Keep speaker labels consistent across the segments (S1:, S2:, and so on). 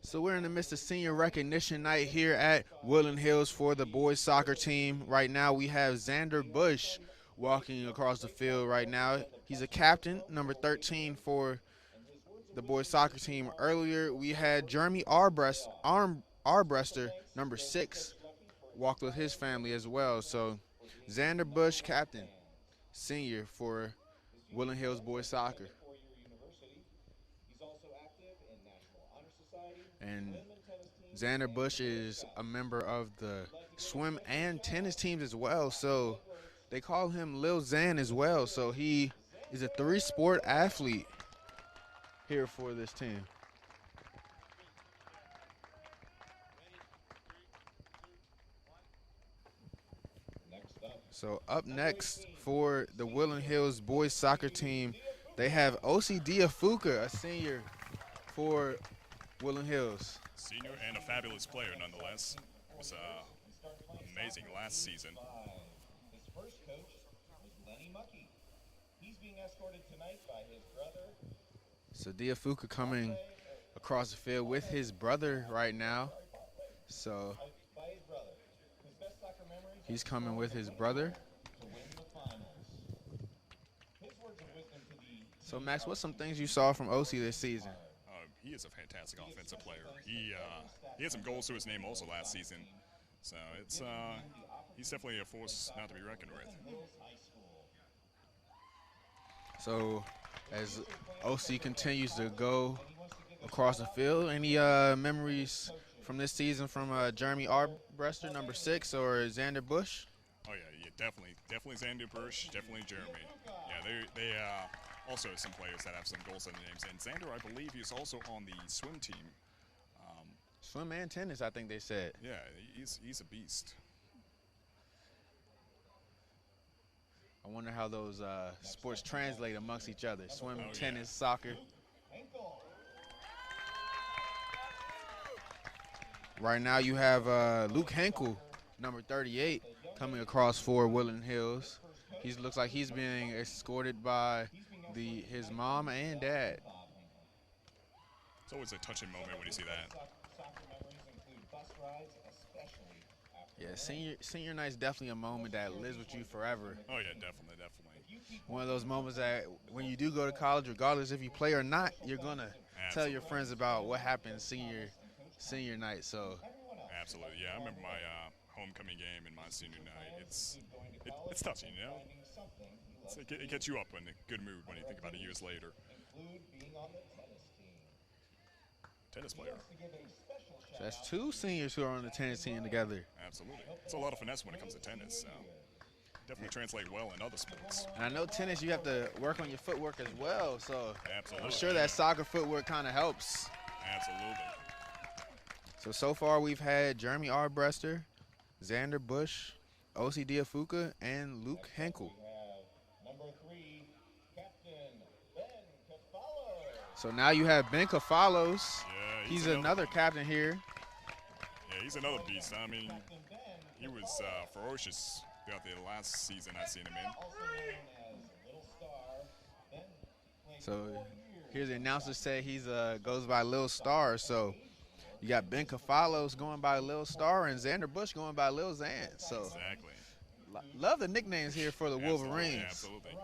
S1: So we're in the midst of senior recognition night here at Woodland Hills for the boys soccer team. Right now we have Xander Bush walking across the field right now. He's a captain, number 13 for the boys soccer team. Earlier we had Jeremy Arbrester, number 6, walked with his family as well. So Xander Bush, captain, senior for Woodland Hills boys soccer. And Xander Bush is a member of the swim and tennis teams as well. So they call him Lil Xan as well. So he is a 3-sport athlete here for this team. So up next for the Woodland Hills boys soccer team, they have OCD Afuka, a senior for Woodland Hills.
S2: Senior and a fabulous player nonetheless. Was amazing last season.
S3: His first coach was Lenny Mucky. He's being escorted tonight by his brother.
S1: So Diafuka coming across the field with his brother right now. So he's coming with his brother. So Max, what's some things you saw from OC this season?
S2: He is a fantastic offensive player. He had some goals to his name also last season. So it's he's definitely a force not to be reckoned with.
S1: So as OC continues to go across the field, any memories from this season from Jeremy Arbrester, number 6, or Xander Bush?
S2: Oh yeah, definitely Xander Bush, definitely Jeremy. Yeah, they also some players that have some goals in their names. And Xander, I believe, he's also on the swim team.
S1: Swim and tennis, I think they said.
S2: Yeah, he's a beast.
S1: I wonder how those sports translate amongst each other. Swim, tennis, soccer. Right now you have Luke Henkel, number 38, coming across for Woodland Hills. He looks like he's being escorted by his mom and dad.
S2: It's always a touching moment when you see that.
S1: Yeah, senior night's definitely a moment that lives with you forever.
S2: Oh yeah, definitely.
S1: One of those moments that when you do go to college, regardless if you play or not, you're gonna tell your friends about what happened senior night. So
S2: absolutely, yeah. I remember my homecoming game and my senior night. It's touching, you know. It gets you up in a good mood when you think about it years later. Tennis player.
S1: So that's 2 seniors who are on the tennis team together.
S2: Absolutely. It's a lot of finesse when it comes to tennis. So definitely translate well in other sports.
S1: And I know tennis, you have to work on your footwork as well. So
S2: absolutely,
S1: I'm sure that soccer footwork kind of helps.
S2: Absolutely.
S1: So far we've had Jeremy Arbrester, Xander Bush, OC Diafuka, and Luke Henkel. So now you have Ben Kafalos.
S2: Yeah,
S1: he's another captain here.
S2: Yeah, he's another beast. I mean, he was ferocious throughout the last season I've seen him in.
S1: So here's the announcer say he's goes by Lil Star. So you got Ben Kafalos going by Lil Star and Xander Bush going by Lil Xan. So
S2: exactly.
S1: Love the nicknames here for the Wolverines.
S2: Yeah, absolutely.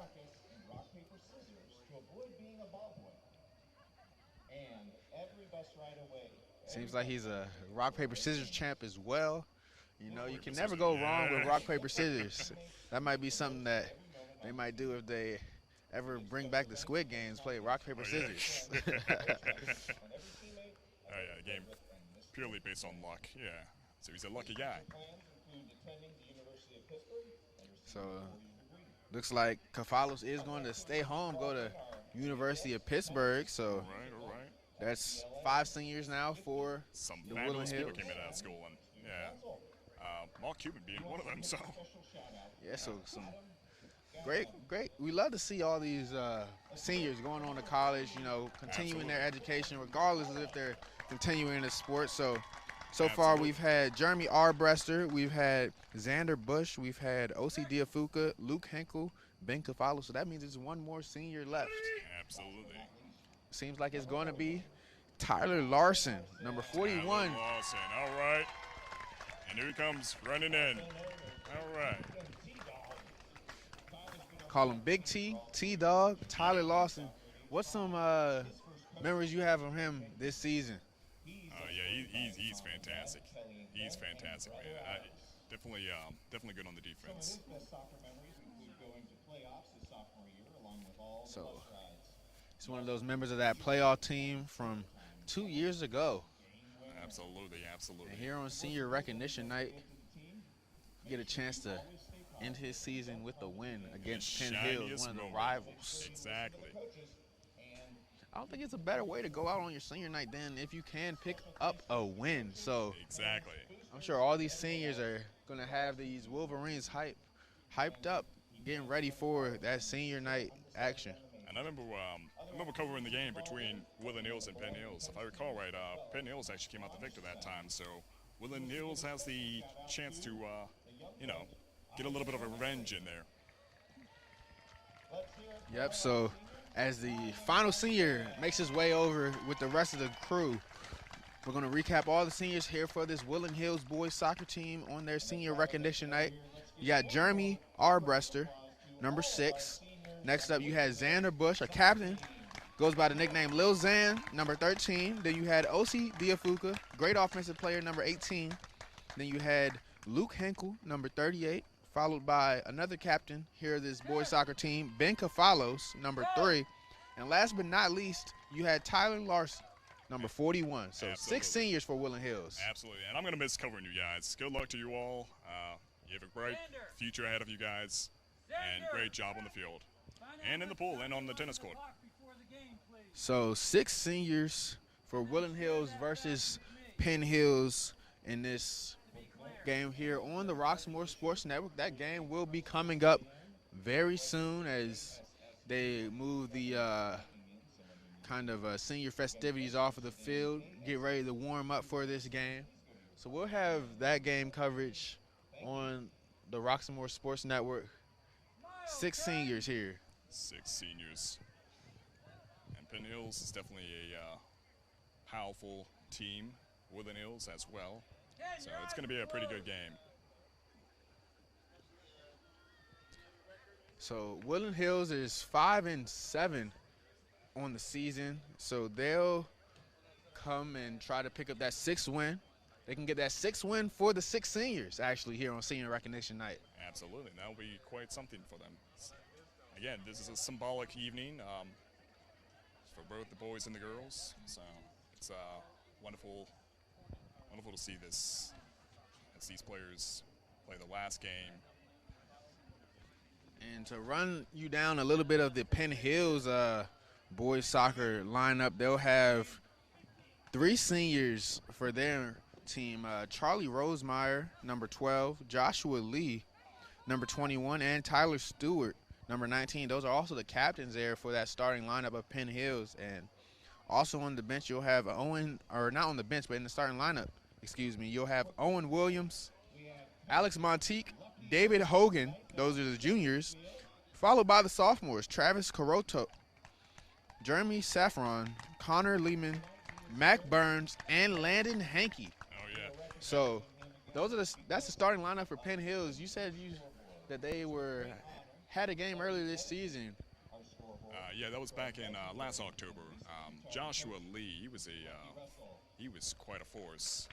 S1: Seems like he's a rock, paper, scissors champ as well. You know, you can never go wrong with rock, paper, scissors. That might be something that they might do if they ever bring back the Squid Games, play rock, paper, scissors.
S2: Oh, yeah, the game purely based on luck, yeah. So he's a lucky guy.
S1: So looks like Kafalos is going to stay home, go to University of Pittsburgh. So
S2: all right.
S1: That's 5 seniors now for
S2: some
S1: the Woodland Hills.
S2: People came into that school, and yeah, Mark Cuban being one of them. So
S1: yeah, so some great. We love to see all these seniors going on to college. You know, continuing their education, regardless of if they're continuing in the sport. So far we've had Jeremy Arbrester, we've had Xander Bush, we've had OC Diafuka, Luke Henkel, Ben Kafalos. So that means there's one more senior left.
S2: Absolutely.
S1: Seems like it's going to be Tyler Larson, number 41.
S2: Tyler Lawson, all right. And here he comes running in. All right.
S1: Call him Big T, T-Dog, Tyler Lawson. What's some memories you have of him this season?
S2: Yeah, he's fantastic. He's fantastic, man. Definitely good on the defense.
S1: So he's one of those members of that playoff team from 2 years ago.
S2: Absolutely, absolutely.
S1: And here on senior recognition night, you get a chance to end his season with a win against Penn Hills, one of the rivals.
S2: Exactly.
S1: I don't think it's a better way to go out on your senior night than if you can pick up a win. So
S2: exactly.
S1: I'm sure all these seniors are going to have these Wolverines hyped up, getting ready for that senior night action.
S2: And I remember covering the game between Woodland Hills and Penn Hills. If I recall right, Penn Hills actually came out the victor that time. So Woodland Hills has the chance to, get a little bit of a revenge in there.
S1: Yep, so as the final senior makes his way over with the rest of the crew, we're going to recap all the seniors here for this Woodland Hills boys soccer team on their senior recognition night. You got Jeremy Arbrester, number 6. Next up, you had Xander Bush, a captain, goes by the nickname Lil Xan, number 13. Then you had Osi Diafuka, great offensive player, number 18. Then you had Luke Henkel, number 38, followed by another captain here of this boys soccer team, Ben Kafalos, number 3. And last but not least, you had Tyler Larson, number 41. So
S2: Absolutely.
S1: 6 seniors for Woodland Hills.
S2: Absolutely, and I'm going to miss covering you guys. Good luck to you all. You have a bright future ahead of you guys, and great job on the field, and in the pool, and on the tennis court.
S1: So 6 seniors for Woodland Hills versus Penn Hills in this game here on the Roxamore Sports Network. That game will be coming up very soon as they move the senior festivities off of the field, get ready to warm up for this game. So we'll have that game coverage on the Roxamore Sports Network. 6 seniors here.
S2: 6 seniors. And Penn Hills is definitely a powerful team. Woodland Hills as well. So it's going to be a pretty good game.
S1: So Woodland Hills is 5-7 on the season. So they'll come and try to pick up that 6th win. They can get that 6th win for the 6 seniors actually here on senior recognition night.
S2: Absolutely, that will be quite something for them. Again, this is a symbolic evening for both the boys and the girls. So it's wonderful to see this as these players play the last game.
S1: And to run you down a little bit of the Penn Hills boys soccer lineup, they'll have 3 seniors for their team. Charlie Rosemeyer, number 12, Joshua Lee, number 21, and Tyler Stewart, number 19. Those are also the captains there for that starting lineup of Penn Hills. And also on the bench, you'll have Owen, or not on the bench, but in the starting lineup, you'll have Owen Williams, Alex Montique, David Hogan, those are the juniors, followed by the sophomores, Travis Caroto, Jeremy Saffron, Connor Lehman, Mac Burns, and Landon Hankey.
S2: Oh, yeah.
S1: So that's the starting lineup for Penn Hills. You said that they had a game earlier this season.
S2: Yeah, that was back in last October. Joshua Lee, he was quite a force.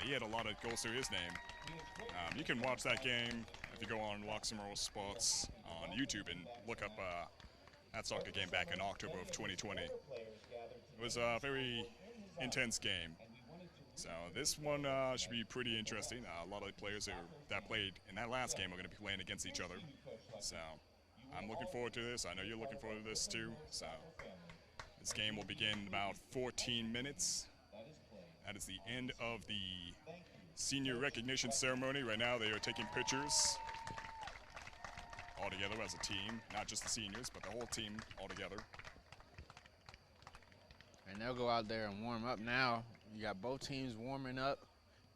S2: He had a lot of goals to his name. You can watch that game if you go on Roxamore Sports on YouTube and look up that soccer game back in October of 2020. It was a very intense game. So this one should be pretty interesting. A lot of the players that played in that last game are going to be playing against each other. So I'm looking forward to this. I know you're looking forward to this too. So this game will begin in about 14 minutes. That is the end of the senior recognition ceremony. Right now they are taking pictures all together as a team, not just the seniors, but the whole team all together.
S1: And they'll go out there and warm up now. You got both teams warming up,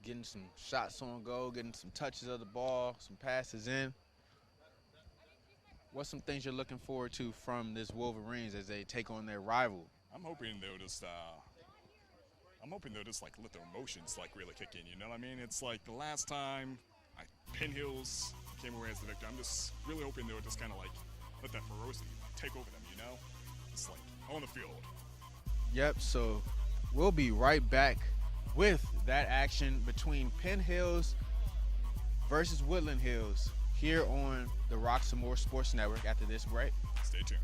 S1: getting some shots on goal, getting some touches of the ball, some passes in. What's some things you're looking forward to from this Wolverines as they take on their rival?
S2: I'm hoping they'll just I'm hoping they'll just like let their emotions like really kick in. You know what I mean? It's like the last time Penn Hills came away as the victor. I'm just really hoping they'll just kind of like let that ferocity take over them. You know, it's like on the field.
S1: Yep. So we'll be right back with that action between Penn Hills versus Woodland Hills here on the Roxamore Sports Network after this break.
S2: Stay tuned.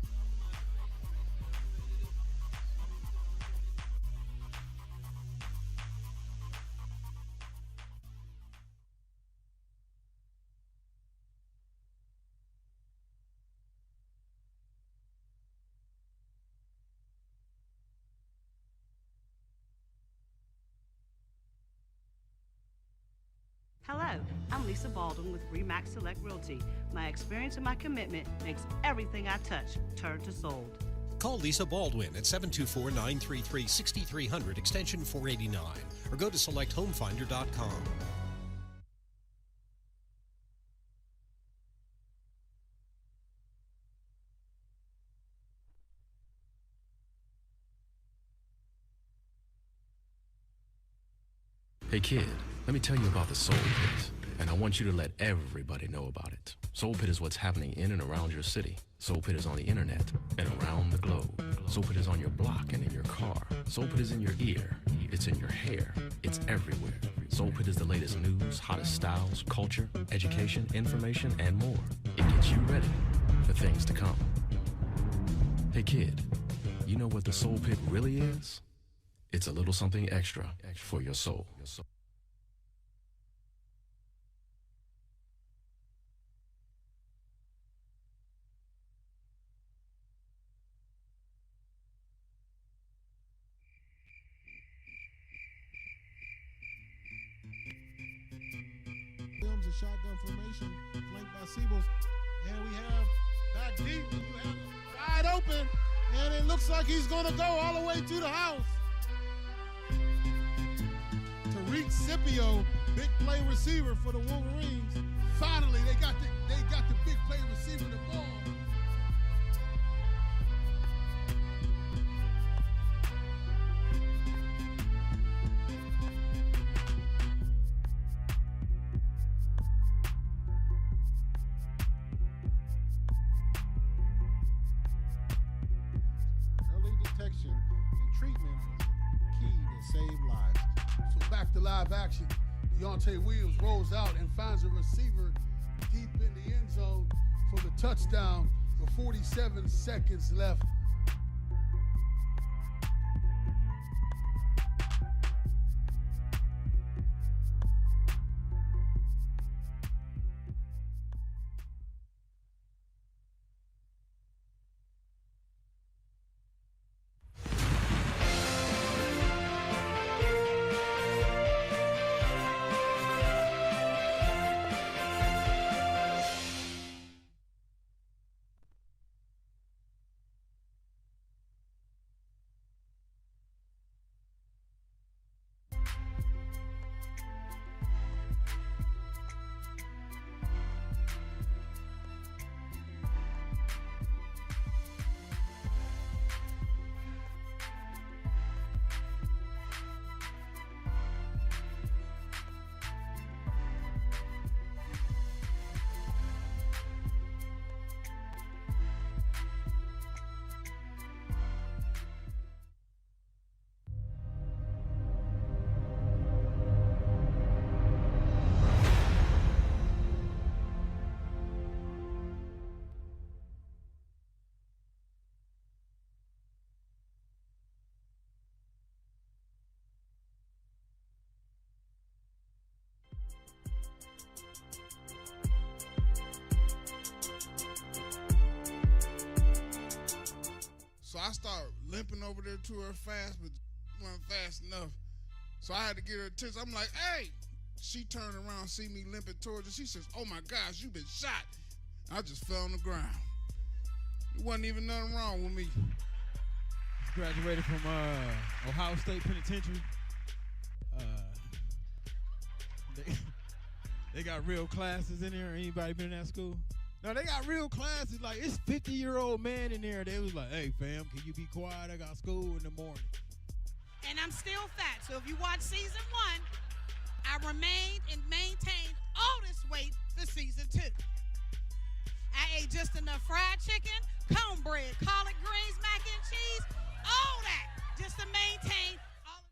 S4: Hello, I'm Lisa Baldwin with Remax Select Realty. My experience and my commitment makes everything I touch turn to sold.
S5: Call Lisa Baldwin at 724-933-6300 extension 489 or go to selecthomefinder.com.
S6: Hey kid, let me tell you about the Soul Pit, and I want you to let everybody know about it. Soul Pit is what's happening in and around your city. Soul Pit is on the internet and around the globe. Soul Pit is on your block and in your car. Soul Pit is in your ear. It's in your hair. It's everywhere. Soul Pit is the latest news, hottest styles, culture, education, information, and more. It gets you ready for things to come. Hey kid, you know what the Soul Pit really is? It's a little something extra for your soul.
S7: Films a shotgun formation, flanked by Siebels, and we have back deep. You have it wide open, and it looks like he's going to go all the way to the house. Tariq Scipio, big play receiver for the Wolverines. Finally, they got the big play receiver the ball. Early detection and treatment is key to save lives. So back to live action. Deontay Williams rolls out and finds a receiver deep in the end zone for the touchdown with 47 seconds left. So I started limping over there to her fast, but wasn't fast enough. So I had to get her attention. I'm like, hey. She turned around, see me limping towards her. She says, oh my gosh, you've been shot. I just fell on the ground. There wasn't even nothing wrong with me.
S8: Graduated from Ohio State Penitentiary. They got real classes in there. Anybody been in that school? No, they got real classes. Like, it's 50-year-old man in there. They was like, hey, fam, can you be quiet? I got school in the morning.
S9: and I'm still fat. So if you watch season 1, I remained and maintained all this weight for season 2. I ate just enough fried chicken, cornbread, collard greens, mac and cheese, all that, just to maintain all of it.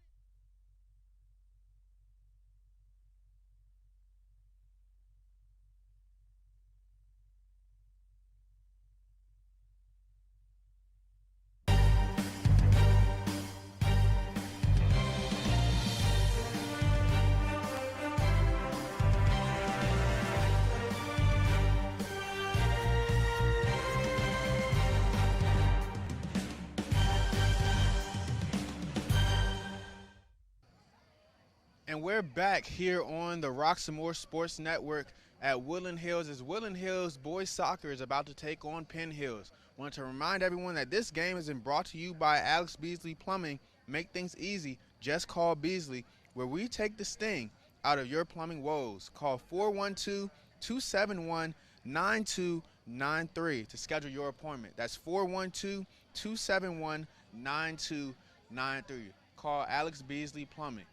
S1: And we're back here on the Roxamore Sports Network at Woodland Hills as Woodland Hills boys soccer is about to take on Penn Hills. Want to remind everyone that this game has been brought to you by Alex Beasley Plumbing. Make things easy. Just call Beasley, where we take the sting out of your plumbing woes. Call 412-271-9293 to schedule your appointment. That's 412-271-9293. Call Alex Beasley Plumbing.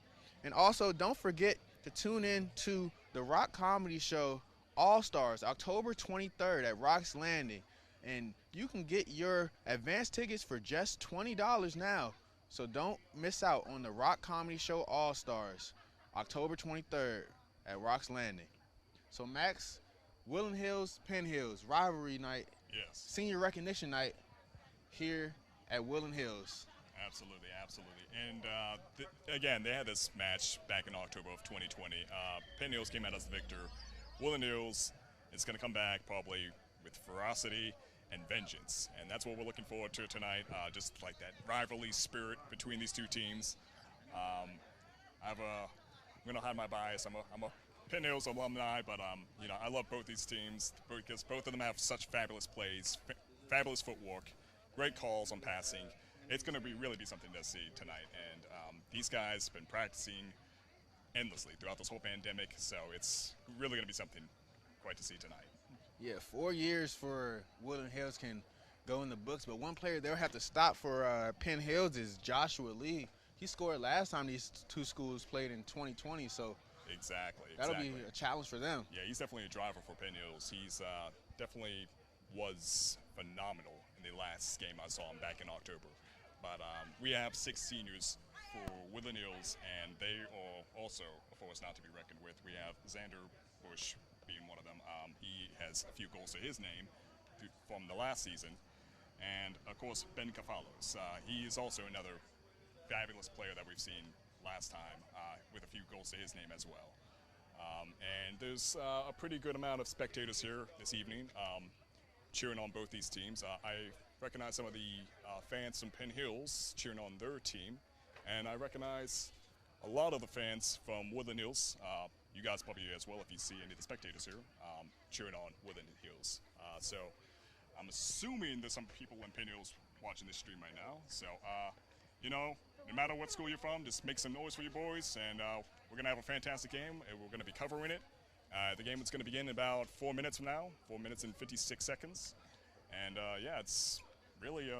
S1: And also, don't forget to tune in to the rock comedy show All Stars, October 23rd at Rock's Landing. And you can get your advance tickets for just $20 now. So don't miss out on the rock comedy show All Stars, October 23rd at Rock's Landing. So Max, Woodland Hills, Penn Hills, rivalry night,
S2: Yes.
S1: senior recognition night here at Woodland Hills.
S2: Absolutely, absolutely. And again, they had this match back in October of 2020. Penn Hills came out as the victor. Woodland Hills is going to come back probably with ferocity and vengeance. And that's what we're looking forward to tonight, just like that rivalry spirit between these two teams. I'm going to hide my bias. I'm a Penn Hills alumni, but you know, I love both these teams because both of them have such fabulous plays, fabulous footwork, great calls on passing. It's going to really be something to see tonight. And these guys have been practicing endlessly throughout this whole pandemic, so it's really going to be something quite to see tonight.
S1: Yeah, 4 years for Woodland Hills can go in the books, but one player they'll have to stop for Penn Hills is Joshua Lee. He scored last time these two schools played in 2020, so
S2: Exactly.
S1: that'll be a challenge for them.
S2: Yeah, he's definitely a driver for Penn Hills. He's definitely was phenomenal in the last game I saw him back in October. But we have 6 seniors for Woodland Hills, and they are also a force not to be reckoned with. We have Xander Bush being one of them. He has a few goals to his name from the last season. And, of course, Ben Cafalos. He is also another fabulous player that we've seen last time with a few goals to his name as well. And there's a pretty good amount of spectators here this evening cheering on both these teams. I recognize some of the fans from Penn Hills cheering on their team, and I recognize a lot of the fans from Woodland Hills. You guys probably as well if you see any of the spectators here cheering on Woodland Hills. So I'm assuming there's some people in Penn Hills watching this stream right now. So, you know, no matter what school you're from, just make some noise for your boys, and we're going to have a fantastic game, and we're going to be covering it. The game is going to begin in about 4 minutes from now, 4 minutes and 56 seconds. And, yeah, it's really,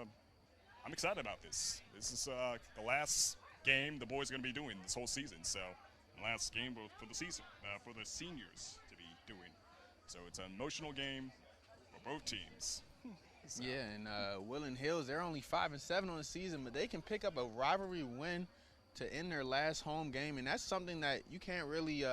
S2: I'm excited about this. This is the last game the boys are going to be doing this whole season. So, the last game for the season, for the seniors to be doing. So, it's an emotional game for both teams. So.
S1: Yeah, and Woodland Hills, they're only 5-7 on the season, but they can pick up a rivalry win to end their last home game, and that's something that you can't really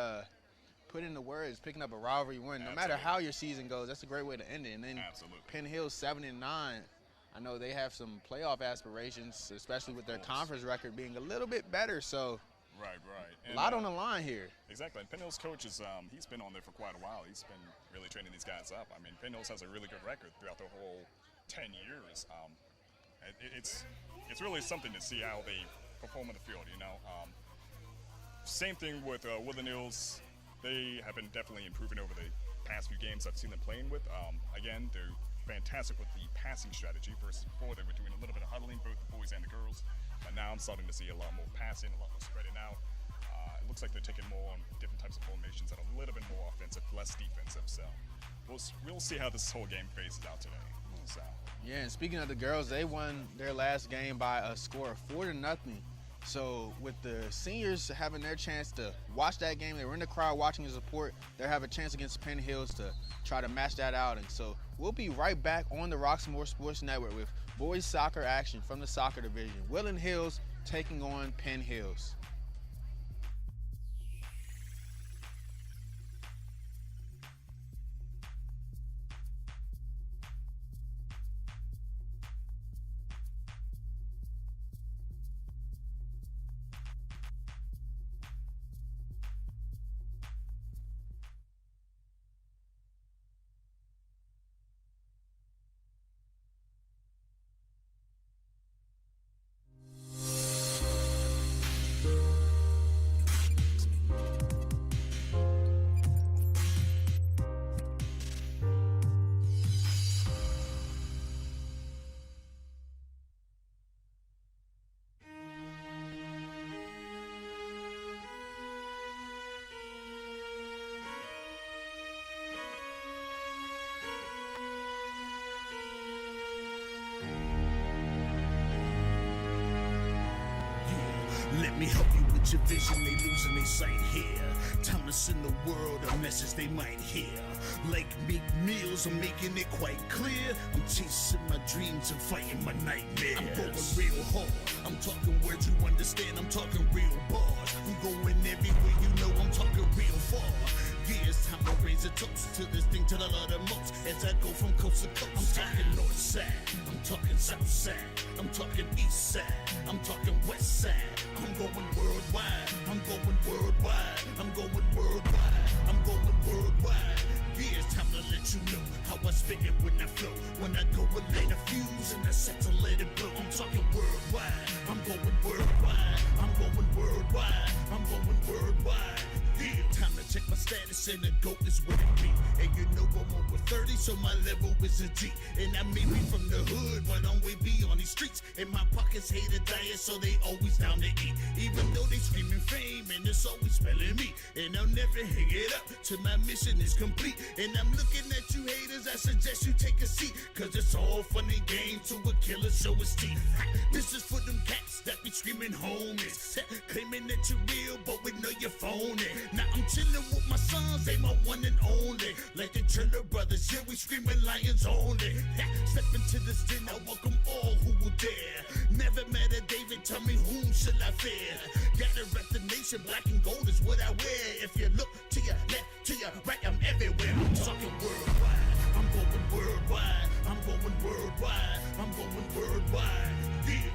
S1: put into words, picking up a rivalry win. No matter how your season goes, that's a great way to end it. And then Penn Hills 7-9, I know they have some playoff aspirations, especially with their conference record being a little bit better. So
S2: right.
S1: And a lot on the line here.
S2: Exactly. And Penn Hills coach is he's been on there for quite a while. He's been really training these guys up. I mean, Penn Hills has a really good record throughout the whole 10 years. It's really something to see how they perform on the field, you know. Same thing with Woodland Hills. They have been definitely improving over the past few games I've seen them playing with. Again, they're fantastic with the passing strategy. Versus before, they were doing a little bit of huddling, both the boys and the girls. But now I'm starting to see a lot more passing, a lot more spreading out. It looks like they're taking more on different types of formations and a little bit more offensive, less defensive. So we'll see how this whole game phases out today. So.
S1: Yeah, and speaking of the girls, they won their last game by a score of 4-0 So with the seniors having their chance to watch that game, they were in the crowd watching the support. They have a chance against Penn Hills to try to match that out. And so we'll be right back on the Roxamore Sports Network with boys soccer action from the soccer division. Woodland Hills taking on Penn Hills.
S10: Let me help you with your vision, they losing their sight here. Time to send the world a message they might hear. Like Meek Mills, I'm making it quite clear. I'm chasing my dreams and fighting my nightmares. I'm going real hard, I'm talking words you understand, I'm talking real bars. I'm going everywhere, you know I'm talking real far. Yeah, it's time to raise a toast to this thing to the Lord the most. As I go from coast to coast, I'm talking north side, I'm talking south side, I'm talking east side, I'm talking west side. I'm going worldwide, I'm going worldwide, I'm going worldwide, I'm going worldwide. Yeah, it's time to let you know how I spit it when I flow. When I go and light a fuse and I set to let it blow. I'm talking worldwide, I'm going worldwide, I'm going worldwide, I'm going worldwide. Yeah, time to check my status and the GOAT is what it be. And you know I'm over 30, so my level is a G. And I may be from the hood, but I'm way beyond these streets. And my pockets hate a diet, so they always down to eat. Even though they screaming fame, and it's always spelling me. And I'll never hang it up till my mission is complete. And I'm looking at you haters, I suggest you take a seat. Cause it's all fun and games to a killer show his teeth. This is for them cats that be screaming homies. Claiming that you're real, but we know you're phony. Now I'm chillin' with my sons, they my one and only. Like the Triller brothers, yeah, we screaming lions only. Step into this den, I welcome all who will dare. Never met a David, tell me whom shall I fear? Gotta rep the nation, black and gold is what I wear. If you look to your left, to your right, I'm everywhere. I'm talking worldwide, I'm going worldwide, I'm going worldwide, I'm going worldwide. Yeah.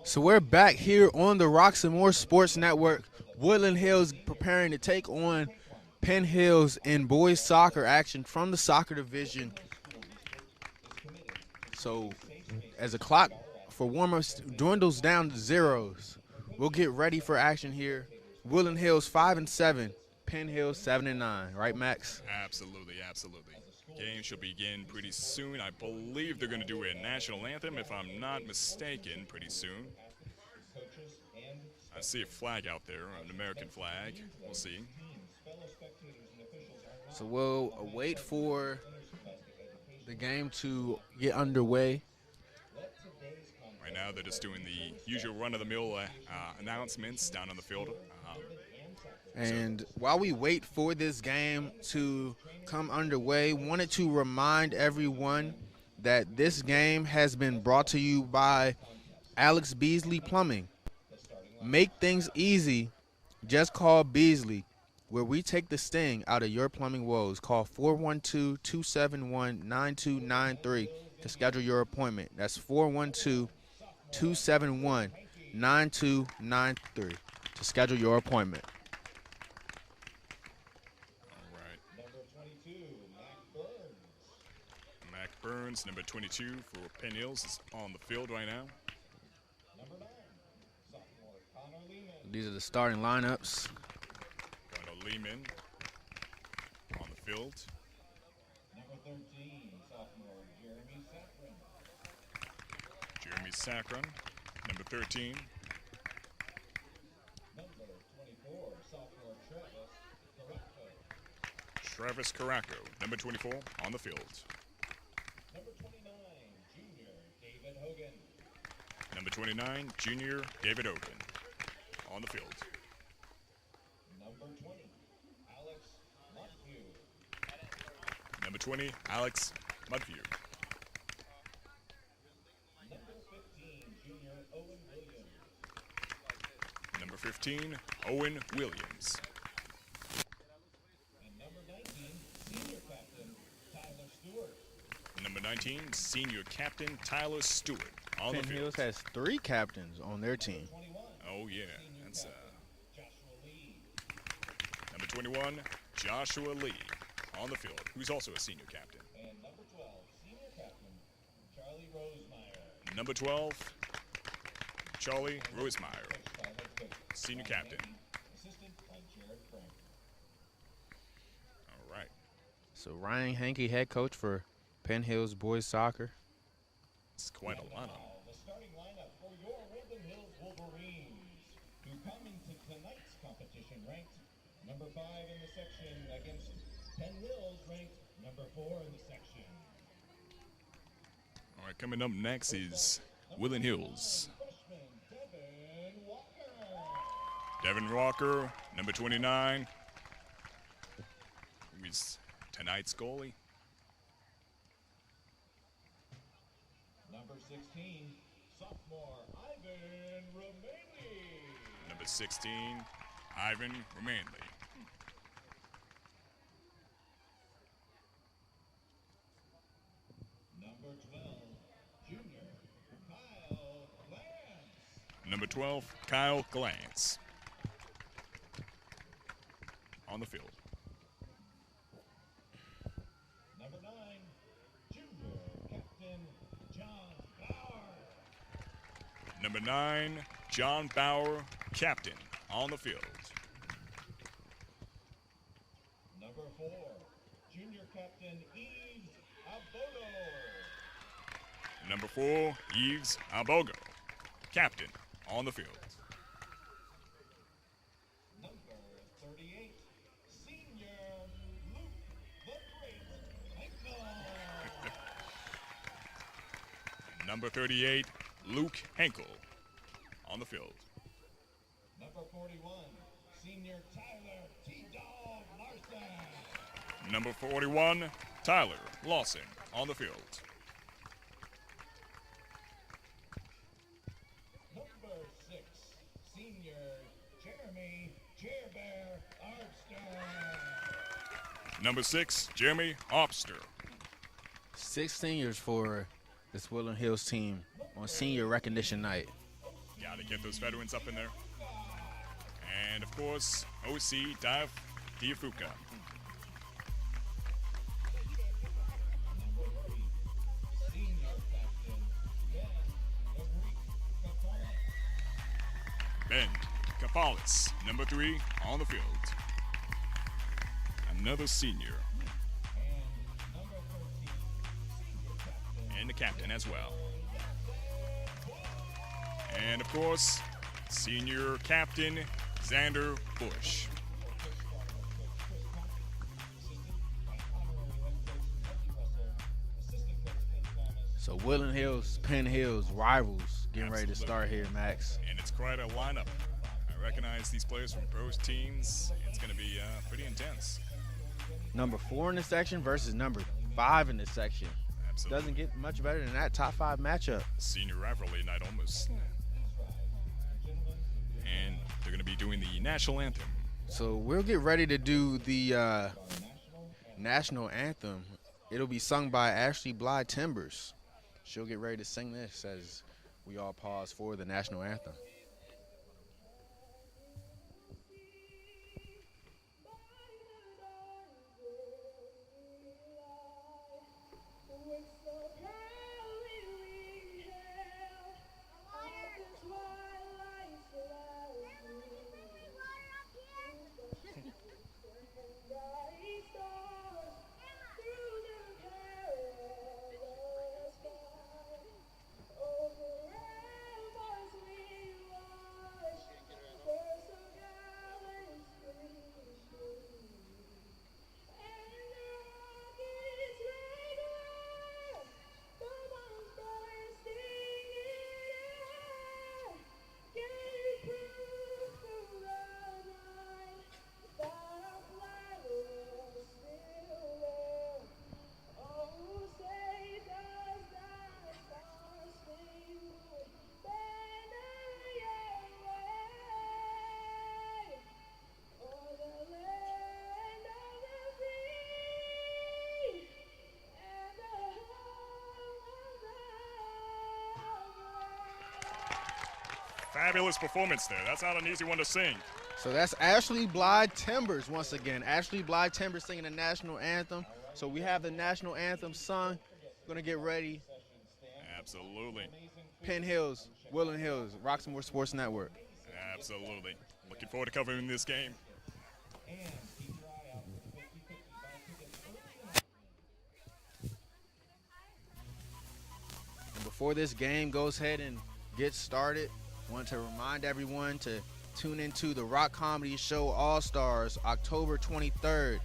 S1: So we're back here on the Roxamore Sports Network. Woodland Hills preparing to take on Penn Hills in boys soccer action from the soccer division. So as the clock for warm-ups dwindles down to zeros, we'll get ready for action here. Woodland Hills 5-7, Penn Hills 7-9. Right, Max?
S2: Absolutely, absolutely. Game should begin pretty soon. I believe they're going to do a national anthem, if I'm not mistaken, pretty soon. I see a flag out there, an American flag. We'll see.
S1: So we'll wait for the game to get underway.
S2: Right now, they're just doing the usual run-of-the-mill announcements down on the field.
S1: And while we wait for this game to come underway, wanted to remind everyone that this game has been brought to you by Alex Beasley Plumbing. Make things easy. Just call Beasley, where we take the sting out of your plumbing woes. Call 412-271-9293 to schedule your appointment. That's 412-271-9293 to schedule your appointment.
S2: Burns, number 22 for Penn Hills, is on the field right now.
S1: These are the starting lineups.
S2: Going to Lehman on the field.
S3: 13, sophomore Jeremy Safran.
S2: Jeremy Sacron, number 13.
S3: Number 24, sophomore
S2: Travis
S3: Travis Caraco.
S2: Caraco, number 24, on the field.
S3: Number 29, junior David Hogan.
S2: Number 29, junior David Hogan, on the field.
S3: Number 20, Alex Montague.
S2: Number 20, Alex Mudview.
S3: Number 15, junior Owen Williams.
S2: Number 15, Owen Williams.
S3: And number 19, senior captain Tyler Stewart.
S2: Number 19, senior captain Tyler Stewart, on
S1: Penn
S2: the field.
S1: Hills has 3 captains on their team.
S3: 21,
S2: Oh, yeah.
S3: senior
S2: That's
S3: captain Joshua Lee.
S2: number 21, Joshua Lee, on the field, who's also a senior captain.
S3: And number 12, senior captain Charlie Rosemeyer.
S2: Number 12, Charlie Rosemeyer,
S3: Coached by head coach
S2: senior
S3: Ron
S2: captain.
S3: Hankey, assistant by Jared Frank.
S2: All right.
S1: So Ryan Hankey, head coach for Penn Hills boys soccer.
S2: It's quite a lineup.
S3: Now, the starting lineup for your Woodland Hills Wolverines, who come into tonight's competition ranked number 5 in the section against Penn Hills, ranked number 4 in the section.
S2: All right, coming up next is Woodland Hills.
S3: Freshman Devin Walker.
S2: Devin Walker, number 29, who is tonight's goalie.
S3: Number 16, sophomore Ivan Romani.
S2: Number 16, Ivan Romanley.
S3: Number 12, junior Kyle Lance.
S2: Number 12, Kyle Glantz, on the field.
S3: Number 9, junior captain John Bauer.
S2: Number 9, John Bauer, captain, on the field.
S3: Number 4, junior captain Yves Abodo.
S2: Number 4, Yves Abogo, captain, on the field.
S3: Number 38, senior Luke the Great Henkel.
S2: Number 38, Luke Henkel, on the field.
S3: Number 41, senior Tyler T-Dog Larson.
S2: Number 41, Tyler Lawson, on the field.
S3: Number 6, senior Jeremy Jerbear Arbster.
S2: Number 6, Jeremy Obster.
S1: 6 seniors for this Woodland Hills team on senior recognition night.
S2: Gotta get those veterans up in there. And of course, OC Dive Diafuka.
S3: Number 3, senior captain Ben the Greek Capolis.
S2: Ben Kapalis, number 3, on the field. Another senior.
S3: And number 13, senior captain
S2: And the captain as well. And of course, senior captain Xander Bush.
S1: So Woodland Hills, Penn Hills, rivals getting ready to start here, Max.
S2: And it's quite a lineup. I recognize these players from both teams. It's going to be pretty intense.
S1: Number 4 in the section versus number 5 in the section.
S2: Absolutely.
S1: Doesn't get much better than that top 5 matchup.
S2: Senior rivalry night almost. And they're going to be doing the national anthem.
S1: So we'll get ready to do the national anthem. It'll be sung by Ashley Bly Timbers. She'll get ready to sing this as we all pause for the national anthem.
S2: Fabulous performance there. That's not an easy one to sing.
S1: So that's Ashley Blythe Timbers once again. Ashley Blythe Timbers singing the national anthem. So we have the national anthem sung. We're going to get ready.
S2: Absolutely.
S1: Penn Hills, Woodland Hills, Roxamore Sports Network.
S2: Absolutely. Looking forward to covering this game.
S1: And before this game goes ahead and gets started, I want to remind everyone to tune into the Rock Comedy Show All-Stars October 23rd.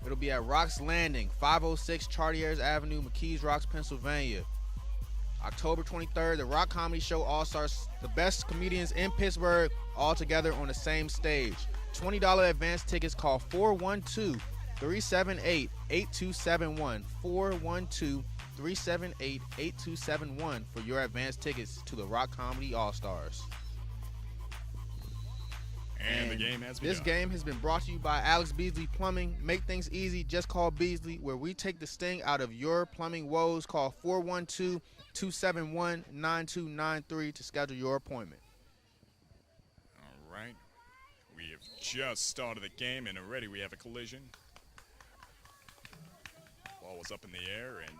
S1: It'll be at Rock's Landing, 506 Chartiers Avenue, McKees Rocks, Pennsylvania. October 23rd, the Rock Comedy Show All-Stars, the best comedians in Pittsburgh, all together on the same stage. $20 advance tickets. Call 412-378-8271. 412-378-8271 for your advance tickets to the Rock Comedy All-Stars.
S2: And the game has begun.
S1: This game has been brought to you by Alex Beasley Plumbing. Make things easy. Just call Beasley, where we take the sting out of your plumbing woes. Call 412-271-9293 to schedule your appointment.
S2: All right. We have just started the game, and already we have a collision. Ball was up in the air, and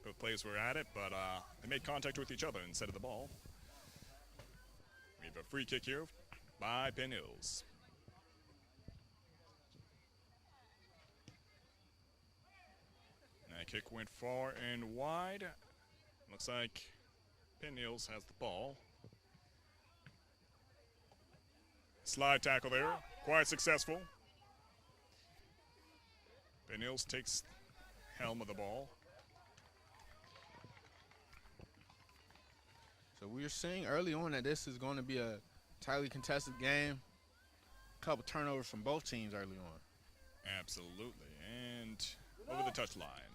S2: both players were at it, but they made contact with each other instead of the ball. We have a free kick here by Penn Hills. That kick went far and wide. Looks like Penn Hills has the ball. Slide tackle there, quite successful. Penn Hills takes helm of the ball.
S1: So we were seeing early on that this is going to be a tightly contested game. A couple turnovers from both teams early on.
S2: Absolutely, and over the touchline.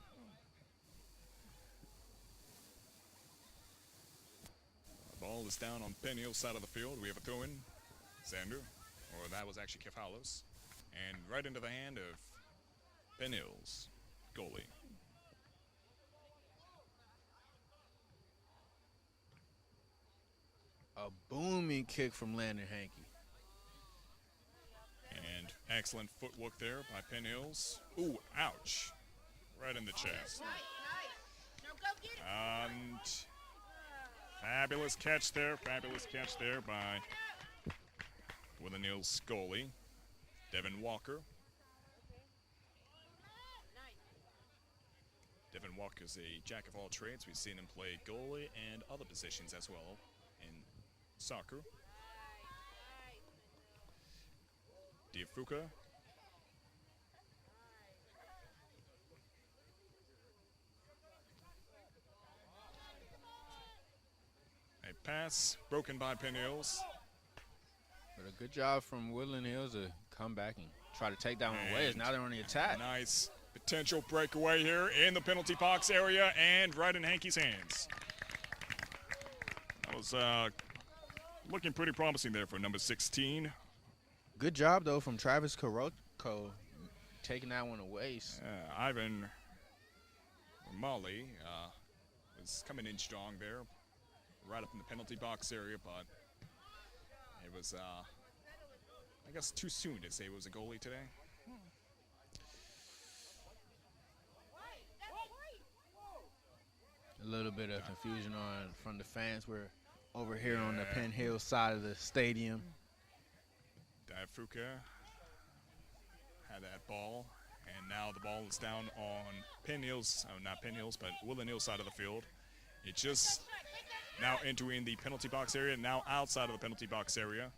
S2: The ball is down on Penn Hill's side of the field. We have a throw-in, Xander, or that was actually Kefalos, and right into the hand of Penn Hill's goalie.
S1: A booming kick from Landon Hankey.
S2: And excellent footwork there by Penn Hills. Ooh, ouch. Right in the chest. And fabulous catch there by Woodland Hills goalie, Devin Walker. Devin Walker's a jack of all trades. We've seen him play goalie and other positions as well in soccer. Diafuka. A pass broken by Penn Hills.
S1: But a good job from Woodland Hills to come back and try to take that one away. Now they're on the attack.
S2: Nice potential breakaway here in the penalty box area and right in Hankey's hands. That was looking pretty promising there for number 16.
S1: Good job, though, from Travis Karotko taking that one away.
S2: Ivan Romali was coming in strong there, right up in the penalty box area, but it was, I guess, too soon to say it was a goalie today.
S1: A little bit of confusion from the fans. We're over here on the Penn Hills side of the stadium.
S2: Diafuka had that ball, and now the ball is down on Penn Hills, not Penn Hills, but Woodland Hills side of the field. It just now entering the penalty box area, now outside of the penalty box area.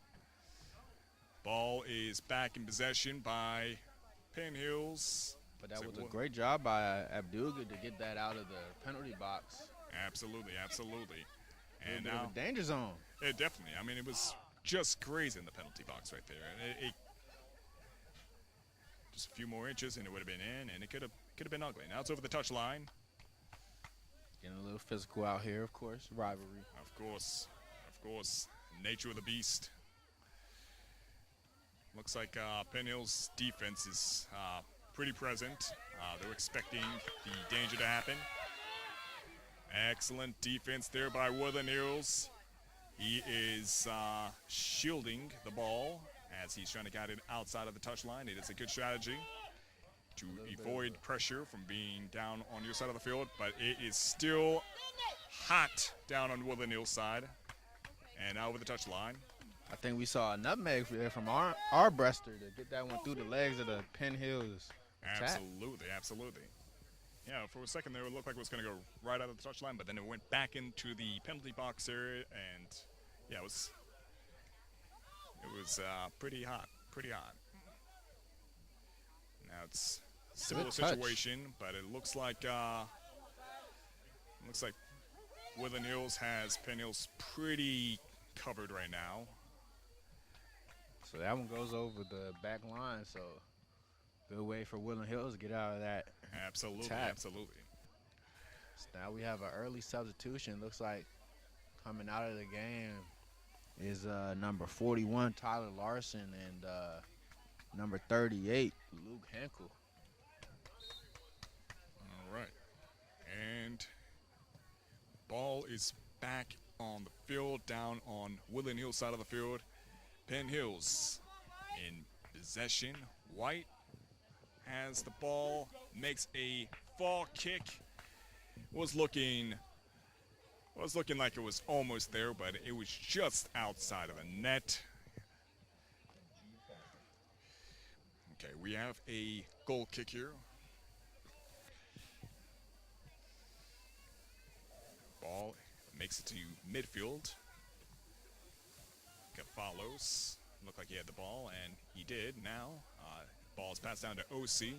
S2: Ball is back in possession by Penn Hills.
S1: But that was a great job by Abdulga to get that out of the penalty box.
S2: Absolutely, absolutely.
S1: And now a danger zone.
S2: Yeah, definitely. I mean, it was just grazing the penalty box right there. It just a few more inches and it would have been in, and it could have been ugly. Now it's over the touchline.
S1: Getting a little physical out here, of course. Rivalry.
S2: Of course. Nature of the beast. Looks like Penn Hills' defense is pretty present. They're expecting the danger to happen. Excellent defense there by Woodland Hills. He is shielding the ball as he's trying to get it outside of the touchline. It is a good strategy to avoid pressure from being down on your side of the field, but it is still hot down on Woodland Hills side. And now over the touchline.
S1: I think we saw a nutmeg there from our breaster to get that one through the legs of the Penn Hills attack.
S2: Absolutely. Yeah, for a second there, it looked like it was going to go right out of the touchline, but then it went back into the penalty box area, and yeah, it was pretty hot. Now it's a similar situation, but it looks like Woodland Hills has Penn Hills pretty covered right now.
S1: So that one goes over the back line, so good way for Woodland Hills to get out of that.
S2: Absolutely.
S1: So now we have an early substitution. Looks like coming out of the game is number 41, Tyler Larson, and number 38, Luke Henkel.
S2: All right. And ball is back on the field, down on Woodland Hills side of the field. Penn Hills in possession. White has the ball, makes a fall kick. Was looking like it was almost there, but it was just outside of the net. Okay, we have a goal kick here. Ball makes it to midfield. Follows. Looked like he had the ball, and he did. Now, ball is passed down to OC.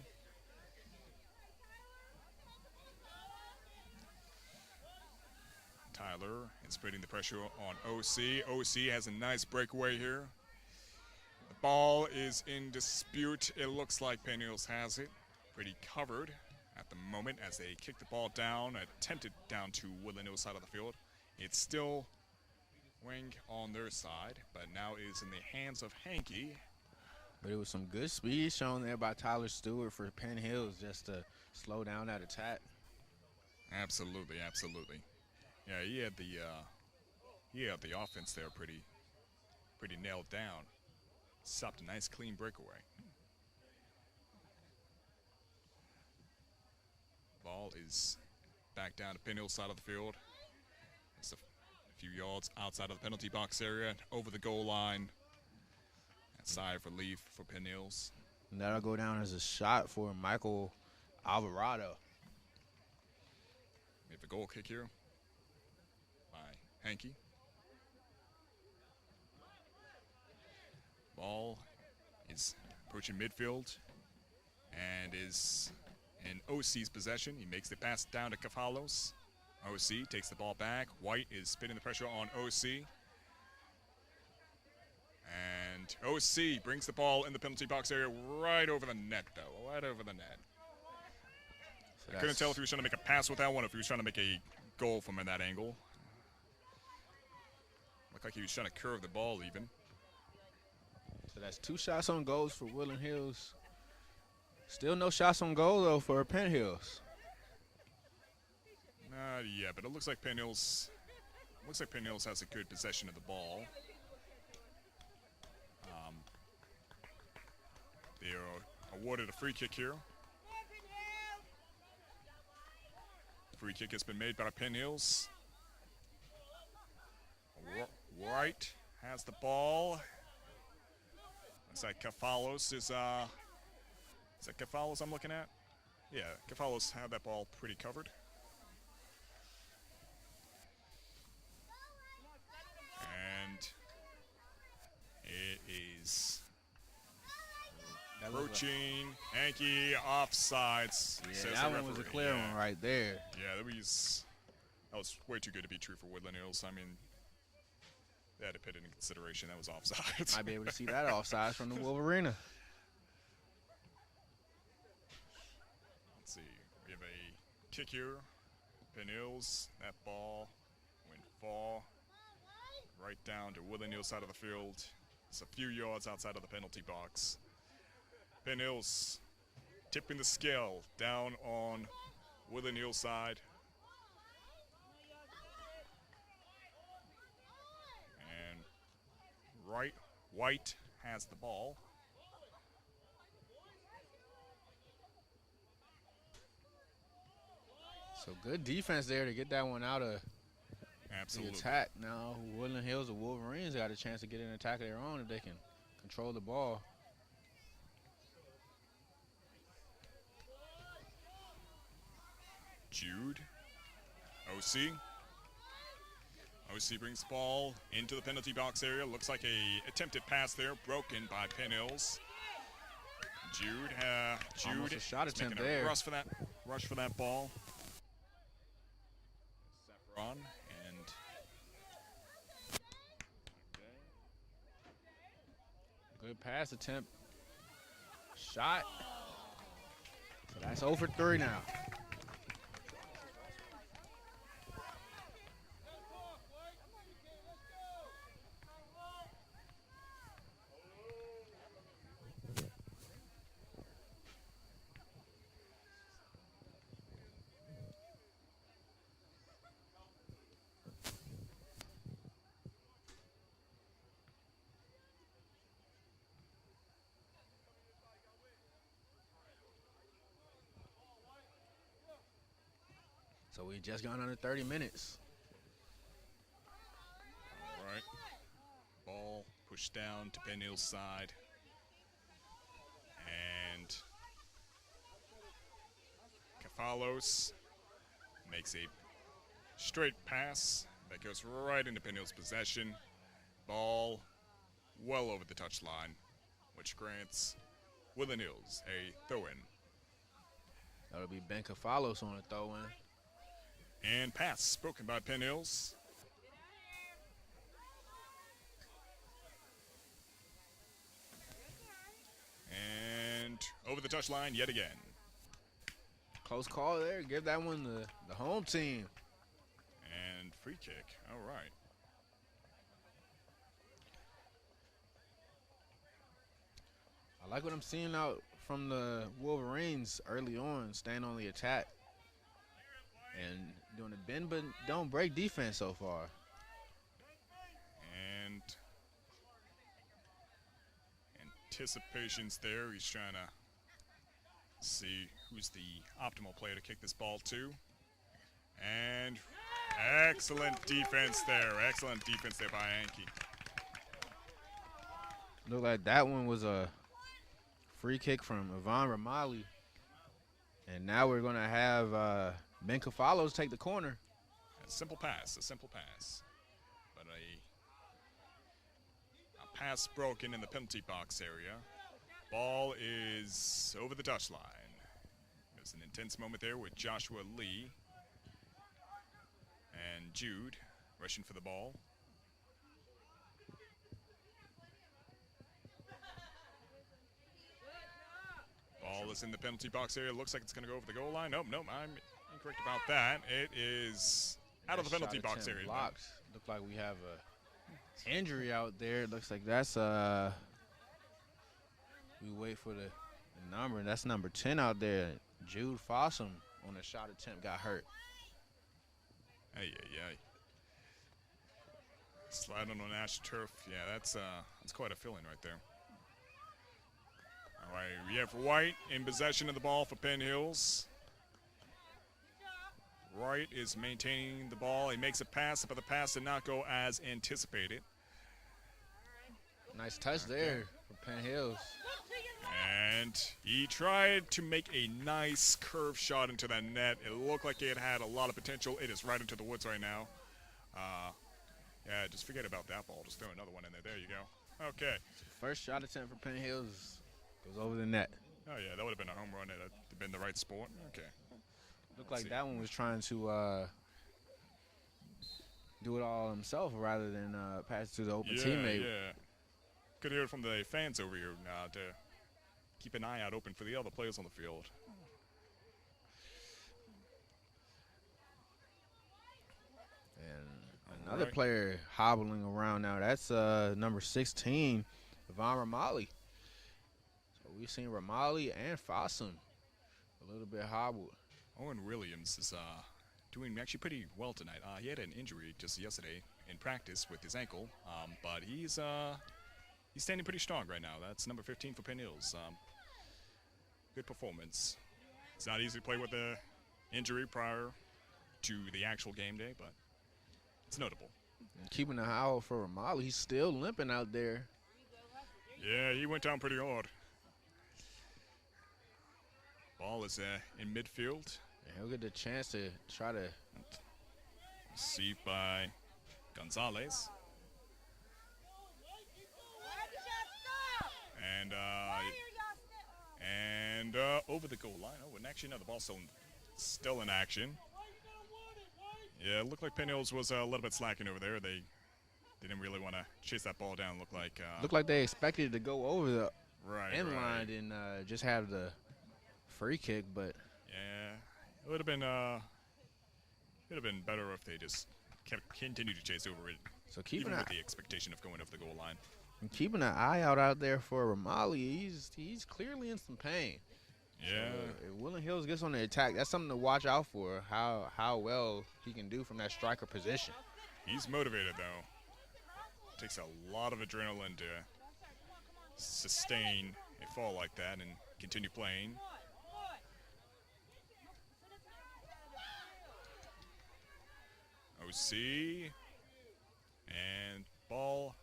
S2: Tyler is putting the pressure on OC. OC has a nice breakaway here. The ball is in dispute. It looks like Penn Hills has it. Pretty covered at the moment as they kick the ball down, attempted down to Woodland Hills side of the field. It's still wing on their side, but now it is in the hands of Hankey.
S1: But it was some good speed shown there by Tyler Stewart for Penn Hills just to slow down that attack.
S2: Absolutely. Yeah, he had the offense there pretty nailed down. Stopped a nice clean breakaway. Ball is back down to Penn Hills side of the field. It's a few yards outside of the penalty box area, over the goal line. And sigh of relief for Penn Hills.
S1: And that'll go down as a shot for Michael Alvarado.
S2: We have a goal kick here by Hankey. Ball is approaching midfield and is in OC's possession. He makes the pass down to Kafalos. OC takes the ball back. White is spinning the pressure on OC. And OC brings the ball in the penalty box area right over the net, though. Right over the net. So I couldn't tell if he was trying to make a pass with that one, or if he was trying to make a goal from that angle. Looked like he was trying to curve the ball even.
S1: So that's 2 shots on goals for Woodland Hills. Still no shots on goal, though, for Penn Hills.
S2: Yeah, but it looks like Penn Hills has a good possession of the ball. They are awarded a free kick here. Free kick has been made by Penn Hills. White has the ball. Looks like Kafalos is that Kafalos I'm looking at? Yeah, Kafalos had that ball pretty covered. And it is approaching Hankey offsides.
S1: Yeah, that one was a clear one right there.
S2: Yeah, that was way too good to be true for Woodland Hills. I mean, they had to put it in consideration. That was offsides.
S1: Might be able to see that offsides from the Wolverine.
S2: Let's see. We have a kick here. Penn Hills. That ball went far right down to Woodland Hills side of the field. It's a few yards outside of the penalty box. Penn Hills tipping the scale down on Woodland Hills side. right. White has the ball.
S1: So good defense there to get that one out of
S2: Absolutely.
S1: the attack. Now Woodland Hills, the Wolverines, got a chance to get an attack of their own if they can control the ball.
S2: Jude. OC. OC brings the ball into the penalty box area. Looks like a attempted pass there, broken by Penn Hills. Jude.
S1: Almost a shot attempt
S2: making
S1: there.
S2: a rush for that ball. Saffron and
S1: good pass attempt. Shot. So that's 0 for 3 now. So we just gone under 30 minutes.
S2: all right. Ball pushed down to Penn Hills' side. And Kafalos makes a straight pass that goes right into Penn Hills' possession. Ball well over the touchline, which grants Woodland Hills a throw-in.
S1: That'll be Ben Kafalos on a throw-in.
S2: And pass broken by Penn Hills. And over the touchline yet again.
S1: Close call there. Give that one the home team.
S2: And free kick. All right.
S1: I like what I'm seeing out from the Wolverines early on, staying on the attack and doing a bend but don't break defense so far.
S2: And anticipations there. He's trying to see who's the optimal player to kick this ball to. And excellent defense there. Excellent defense there by Anki.
S1: Looked like that one was a free kick from Yvonne Ramali. And now we're going to have Ben Kafalos take the corner.
S2: A simple pass. But a pass broken in the penalty box area. Ball is over the touchline. There's an intense moment there with Joshua Lee and Jude rushing for the ball. Ball is in the penalty box area. Looks like it's going to go over the goal line. Nope, I'm incorrect about that. It is out of the penalty box area.
S1: Blocked. Look like we have a injury out there. It looks like that's we wait for the number, and that's number 10 out there. Jude Fossum on a shot attempt got hurt.
S2: Hey. Sliding on AstroTurf. Yeah, that's quite a feeling right there. All right, we have White in possession of the ball for Penn Hills. White is maintaining the ball. He makes a pass, but the pass did not go as anticipated.
S1: Nice touch there for Penn Hills.
S2: And he tried to make a nice curve shot into that net. It looked like it had a lot of potential. It is right into the woods right now. Yeah, just forget about that ball. Just throw another one in there. There you go. Okay.
S1: First shot attempt for Penn Hills goes over the net.
S2: Oh, yeah, that would have been a home run. It had been the right sport. Okay.
S1: Looked like that one was trying to do it all himself rather than pass it to the open teammate.
S2: Yeah. Could hear it from the fans over here to keep an eye out open for the other players on the field.
S1: And another player hobbling around now. That's number 16, Yvonne Ramali. So we've seen Ramali and Fossum a little bit hobbled.
S2: Owen Williams is doing actually pretty well tonight. He had an injury just yesterday in practice with his ankle, but he's he's standing pretty strong right now. That's number 15 for Penn Hills. Good performance. It's not easy to play with the injury prior to the actual game day, but it's notable.
S1: And keeping an eye out for Romali. He's still limping out there.
S2: Yeah, he went down pretty hard. Ball is in midfield.
S1: And he'll get the chance to try to
S2: Received by Gonzalez. And over the goal line. Oh, and actually, no, the ball's still in action. Yeah, it looked like Penn Hills was a little bit slacking over there. They didn't really want to chase that ball down. Looked like
S1: they expected it to go over the end
S2: right.
S1: line and just have the free kick, but
S2: yeah, it would have been better if they just continued to chase over it.
S1: So
S2: even with the expectation of going over the goal line.
S1: And keeping an eye out there for Romali. He's clearly in some pain.
S2: Yeah.
S1: So if Woodland Hills gets on the attack, that's something to watch out for, how well he can do from that striker position.
S2: He's motivated, though. Takes a lot of adrenaline to sustain a fall like that and continue playing. OC. And ball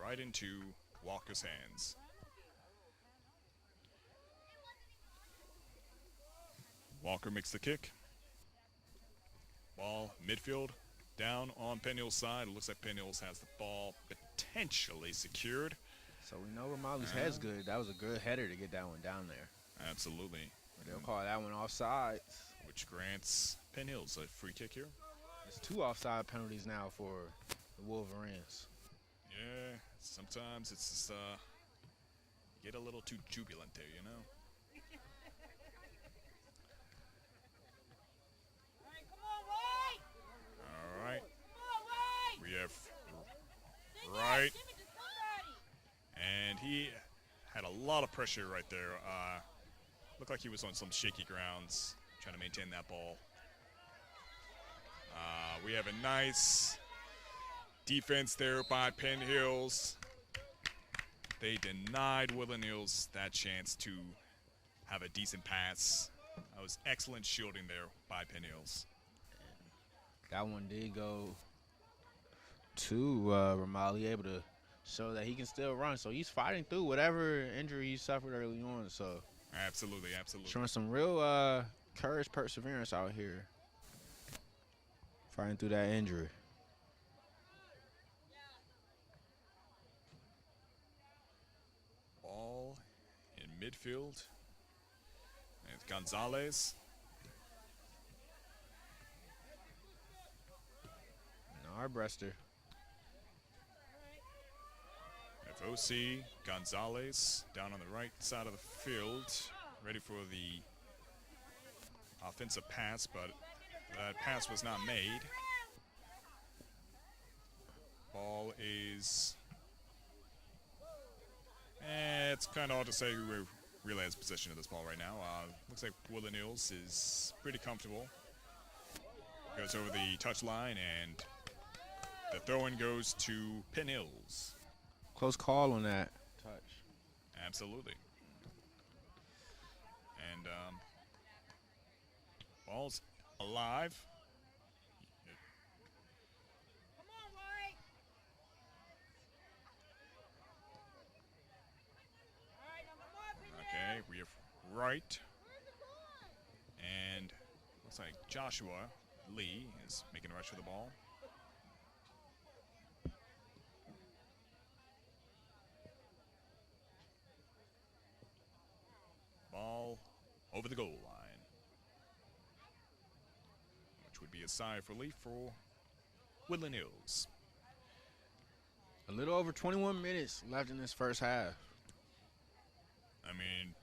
S2: right into Walker's hands. Walker makes the kick. Ball midfield down on Penn Hills' side. It looks like Penn Hills has the ball potentially secured.
S1: So we know Romali's head's good. That was a good header to get that one down there.
S2: Absolutely.
S1: But they'll call that one offside.
S2: Which grants Penn Hills a free kick here.
S1: It's 2 offside penalties now for the Wolverines.
S2: Yeah, sometimes it's just, get a little too jubilant there, you know? All right. We have right. And he had a lot of pressure right there. Looked like he was on some shaky grounds, trying to maintain that ball. We have a nice defense there by Penn Hills. They denied Woodland Hills that chance to have a decent pass. That was excellent shielding there by Penn Hills.
S1: That one did go to Romali, able to show that he can still run. So he's fighting through whatever injury he suffered early on. So
S2: absolutely.
S1: Showing some real courage, perseverance out here. Fighting through that injury.
S2: Ball in midfield. And Gonzalez.
S1: An Arbreaster.
S2: OC Gonzalez down on the right side of the field, ready for the offensive pass, but that pass was not made. Ball is, it's kind of hard to say who really has possession of this ball right now. Looks like Woodland Hills is pretty comfortable. Goes over the touch line, and the throw-in goes to Penn Hills.
S1: Close call on that touch.
S2: Absolutely. And ball's alive. Okay, we have right. And looks like Joshua Lee is making a rush for the ball. Ball over the goal line, which would be a sigh of relief for Woodland Hills.
S1: A little over 21 minutes left in this first half.
S2: I mean,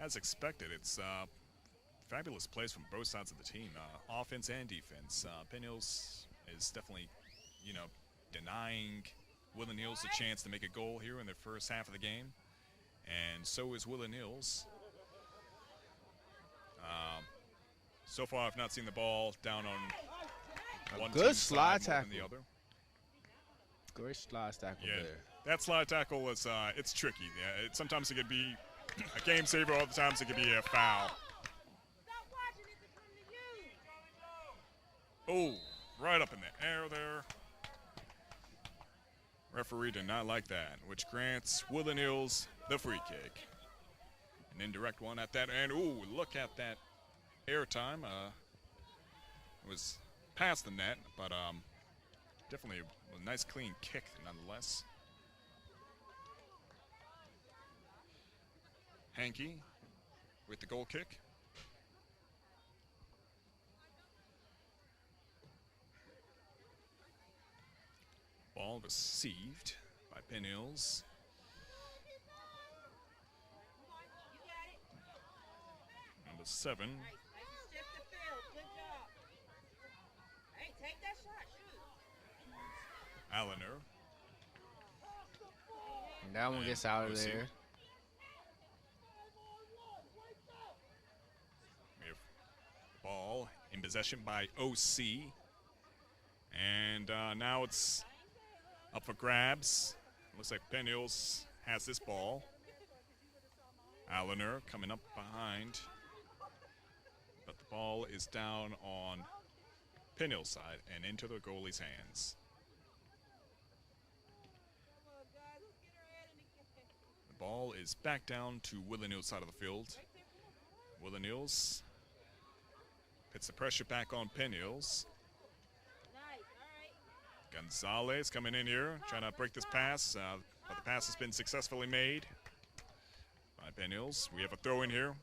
S2: as expected, it's fabulous plays from both sides of the team, offense and defense. Penn Hills is definitely, denying Woodland Hills a chance to make a goal here in the first half of the game. And so is Woodland Hills. So far, I've not seen the ball down on one
S1: good
S2: team's
S1: slide
S2: side more than
S1: tackle.
S2: the other.
S1: Great slide tackle there.
S2: That slide tackle is it's tricky. Yeah, sometimes it could be a game saver. Other times it could be a foul. Oh, right up in the air there. Referee did not like that, which grants Woodland Hills the free kick. An indirect one at that, and ooh, look at that air time. It was past the net, but definitely a nice clean kick nonetheless. Hankey with the goal kick. Ball received by Penn Hills. Number 7. Allender.
S1: And that one gets out of there.
S2: We have ball in possession by OC. And now it's up for grabs. Looks like Penn Hills has this ball. Allender coming up behind. But the ball is down on Penn Hills side and into the goalie's hands. The ball is back down to Woodland Hills side of the field. Woodland Hills puts the pressure back on Penn Hills. Gonzalez coming in here, trying to break this pass, but the pass has been successfully made by Penn Hills. We have a throw in here.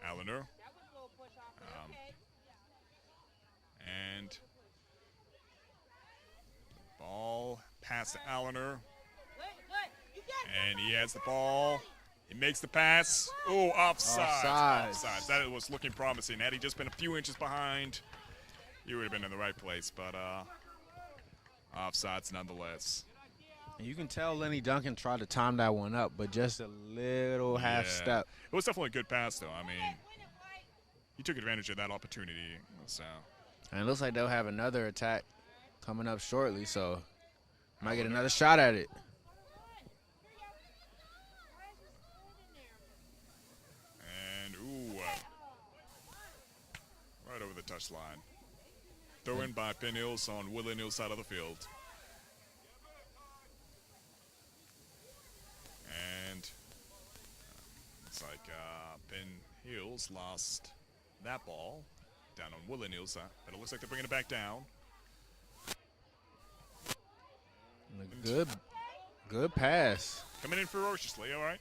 S2: Allender. And the ball past to Allender. And he has the ball. He makes the pass. Oh, offside. Offside. That was looking promising. Had he just been a few inches behind, he would have been in the right place, but offsides nonetheless.
S1: And you can tell Lenny Duncan tried to time that one up, but just a little half step.
S2: It was definitely a good pass, though. I mean, he took advantage of that opportunity. So.
S1: And it looks like they'll have another attack coming up shortly, so might get another shot at it.
S2: And, ooh, right over the touchline. Throw in by Penn Hills on Woodland Hills side of the field. And it's like Penn Hills lost that ball down on Woodland Hills side, but it looks like they're bringing it back down.
S1: Good pass.
S2: Coming in ferociously, all right.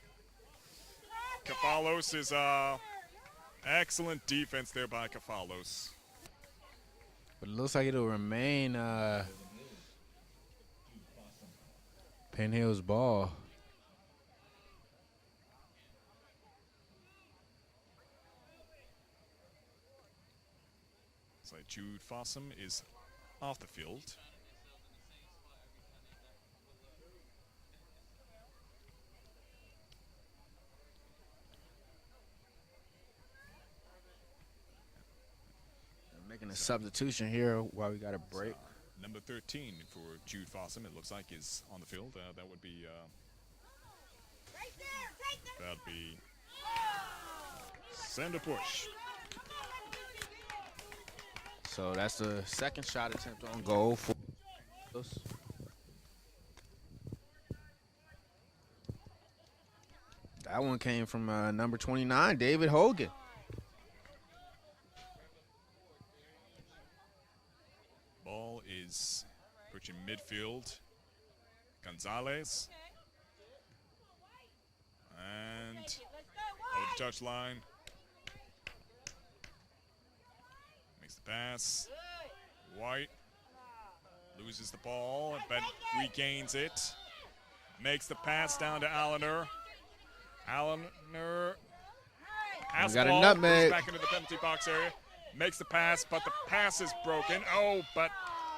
S2: Kafalos is excellent defense there by Kafalos.
S1: But it looks like it'll remain Penn Hills ball.
S2: It's like Jude Fossum is off the field.
S1: Making a substitution here while we got a break.
S2: Number 13 for Jude Fossum, it looks like, is on the field. That would be Sander Push.
S1: So that's the second shot attempt on goal for us. That one came from number 29, David Hogan.
S2: Ball is approaching midfield. Gonzalez. And over the touchline. Makes the pass. White loses the ball, but regains it. Makes the pass down to Allender. Allender has the ball, goes back into the penalty box area. Makes the pass, but the pass is broken. Oh, but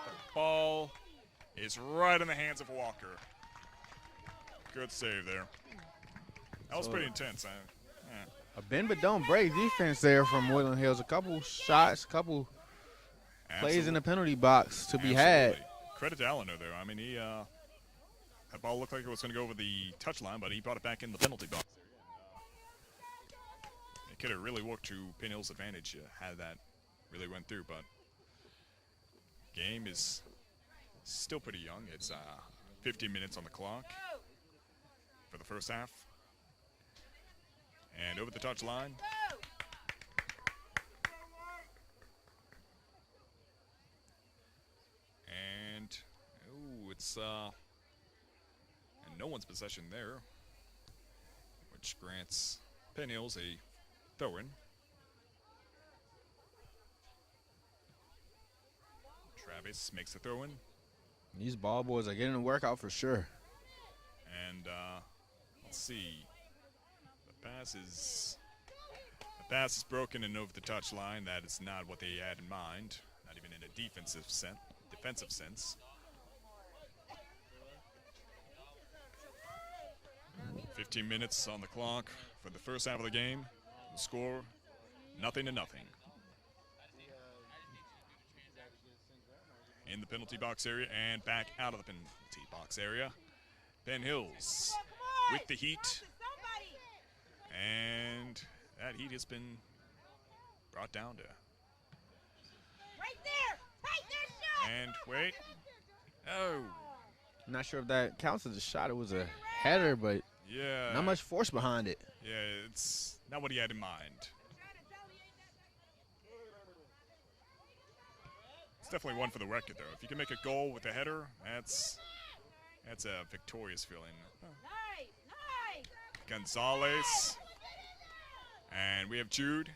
S2: the ball is right in the hands of Walker. Good save there. That was pretty intense.
S1: A bend but don't break defense there from Woodland Hills. A couple shots, a couple plays in the penalty box to be had.
S2: Credit to Allender there. I mean, that ball looked like it was going to go over the touchline, but he brought it back in the penalty box. It could have really worked to Penn Hills' advantage had that really went through, but game is still pretty young. It's 15 minutes on the clock for the first half. And over the touchline. And, it's and no one's possession there, which grants Penn Hills a throw-in. Travis makes the throw-in.
S1: These ball boys are getting a workout for sure.
S2: And let's see. The pass is broken and over the touchline. That is not what they had in mind. Not even in a defensive sense. "15 minutes on the clock for the first half of the game. The score, 0-0. In the penalty box area and back out of the penalty box area. Penn Hills with the heat. And that heat has been brought down to. And wait. Oh.
S1: I'm not sure if that counts as a shot. It was a header, but
S2: yeah,
S1: not much force behind it.
S2: Yeah, it's not what he had in mind. It's definitely one for the record, though. If you can make a goal with a header, that's a victorious feeling. Gonzalez. And we have Jude.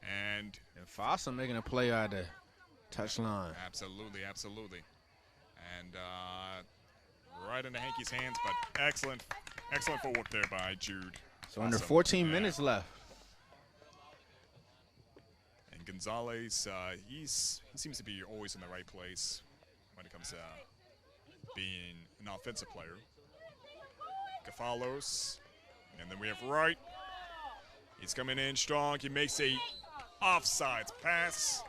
S2: And
S1: Fossa making a play out of the touchline.
S2: Absolutely. And right into Hankey's hands, but excellent footwork there by Jude.
S1: So under 14 minutes left.
S2: And Gonzalez, he seems to be always in the right place when it comes to being an offensive player. Cafalos, and then we have Wright. He's coming in strong. He makes a offsides pass.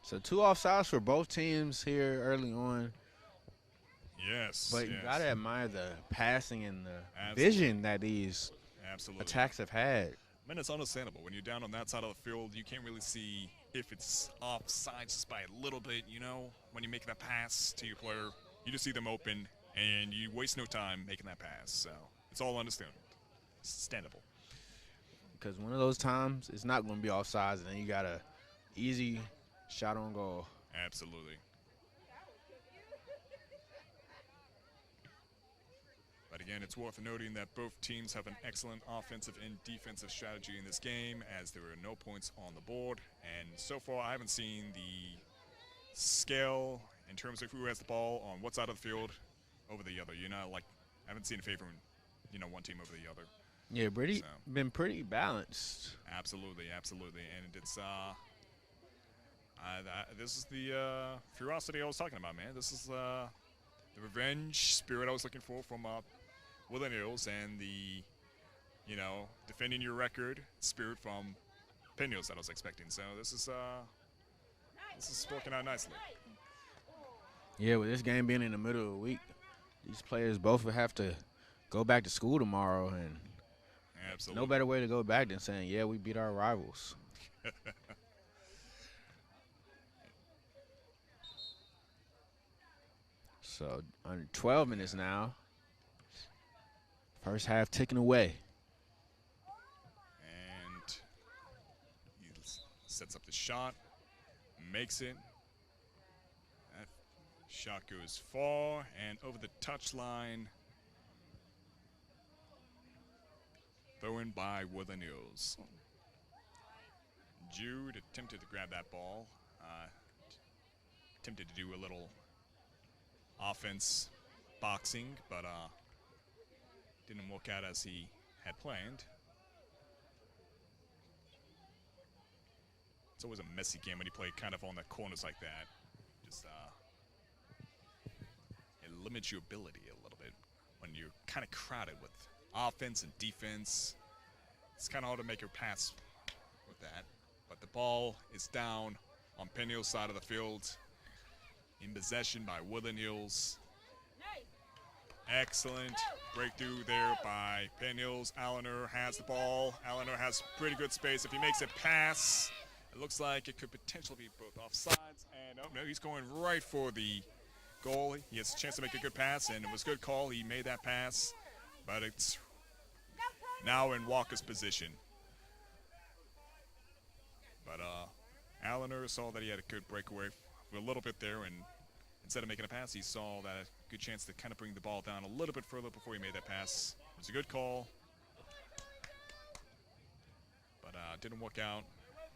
S1: So 2 offsides for both teams here early on.
S2: Yes.
S1: But you got to admire the passing and the vision that these
S2: Absolutely.
S1: attacks have had.
S2: I mean, it's understandable. When you're down on that side of the field, you can't really see if it's offside just by a little bit, you know. When you make that pass to your player, you just see them open, and you waste no time making that pass. So it's all understandable.
S1: Because one of those times, it's not going to be offsides, and then you got a easy shot on goal.
S2: Absolutely. But again, it's worth noting that both teams have an excellent offensive and defensive strategy in this game, as there are no points on the board. And so far, I haven't seen the scale in terms of who has the ball on what side of the field over the other. You know, like, I haven't seen a favor in, one team over the other.
S1: Yeah, been pretty balanced.
S2: Absolutely. And it's this is the ferocity I was talking about, man. This is the revenge spirit I was looking for from Woodland Hills, and the defending your record spirit from Penn Hills that I was expecting. So this is working out nicely.
S1: Yeah, with this game being in the middle of the week, these players both will have to go back to school tomorrow, and
S2: absolutely
S1: no better way to go back than saying, yeah, we beat our rivals. So under 12 minutes now. First half ticking away.
S2: And he sets up the shot, makes it. That shot goes far and over the touchline. Throw in by Woodland Hills. Jude attempted to grab that ball. Attempted to do a little offense boxing, but didn't work out as he had planned. It's always a messy game when you play kind of on the corners like that. Just it limits your ability a little bit when you're kind of crowded with offense and defense. It's kind of hard to make a pass with that. But the ball is down on Penn Hills' side of the field. In possession by Woodland Hills. Excellent breakthrough there by Penn Hills. Allender has the ball. Allender has pretty good space. If he makes a pass, it looks like it could potentially be both offsides. And oh no, he's going right for the goal. He has a chance to make a good pass, and it was a good call. He made that pass, but it's now in Walker's position. But Allender saw that he had a good breakaway for a little bit there, and instead of making a pass, he saw that a good chance to kind of bring the ball down a little bit further before he made that pass. It was a good call, but didn't work out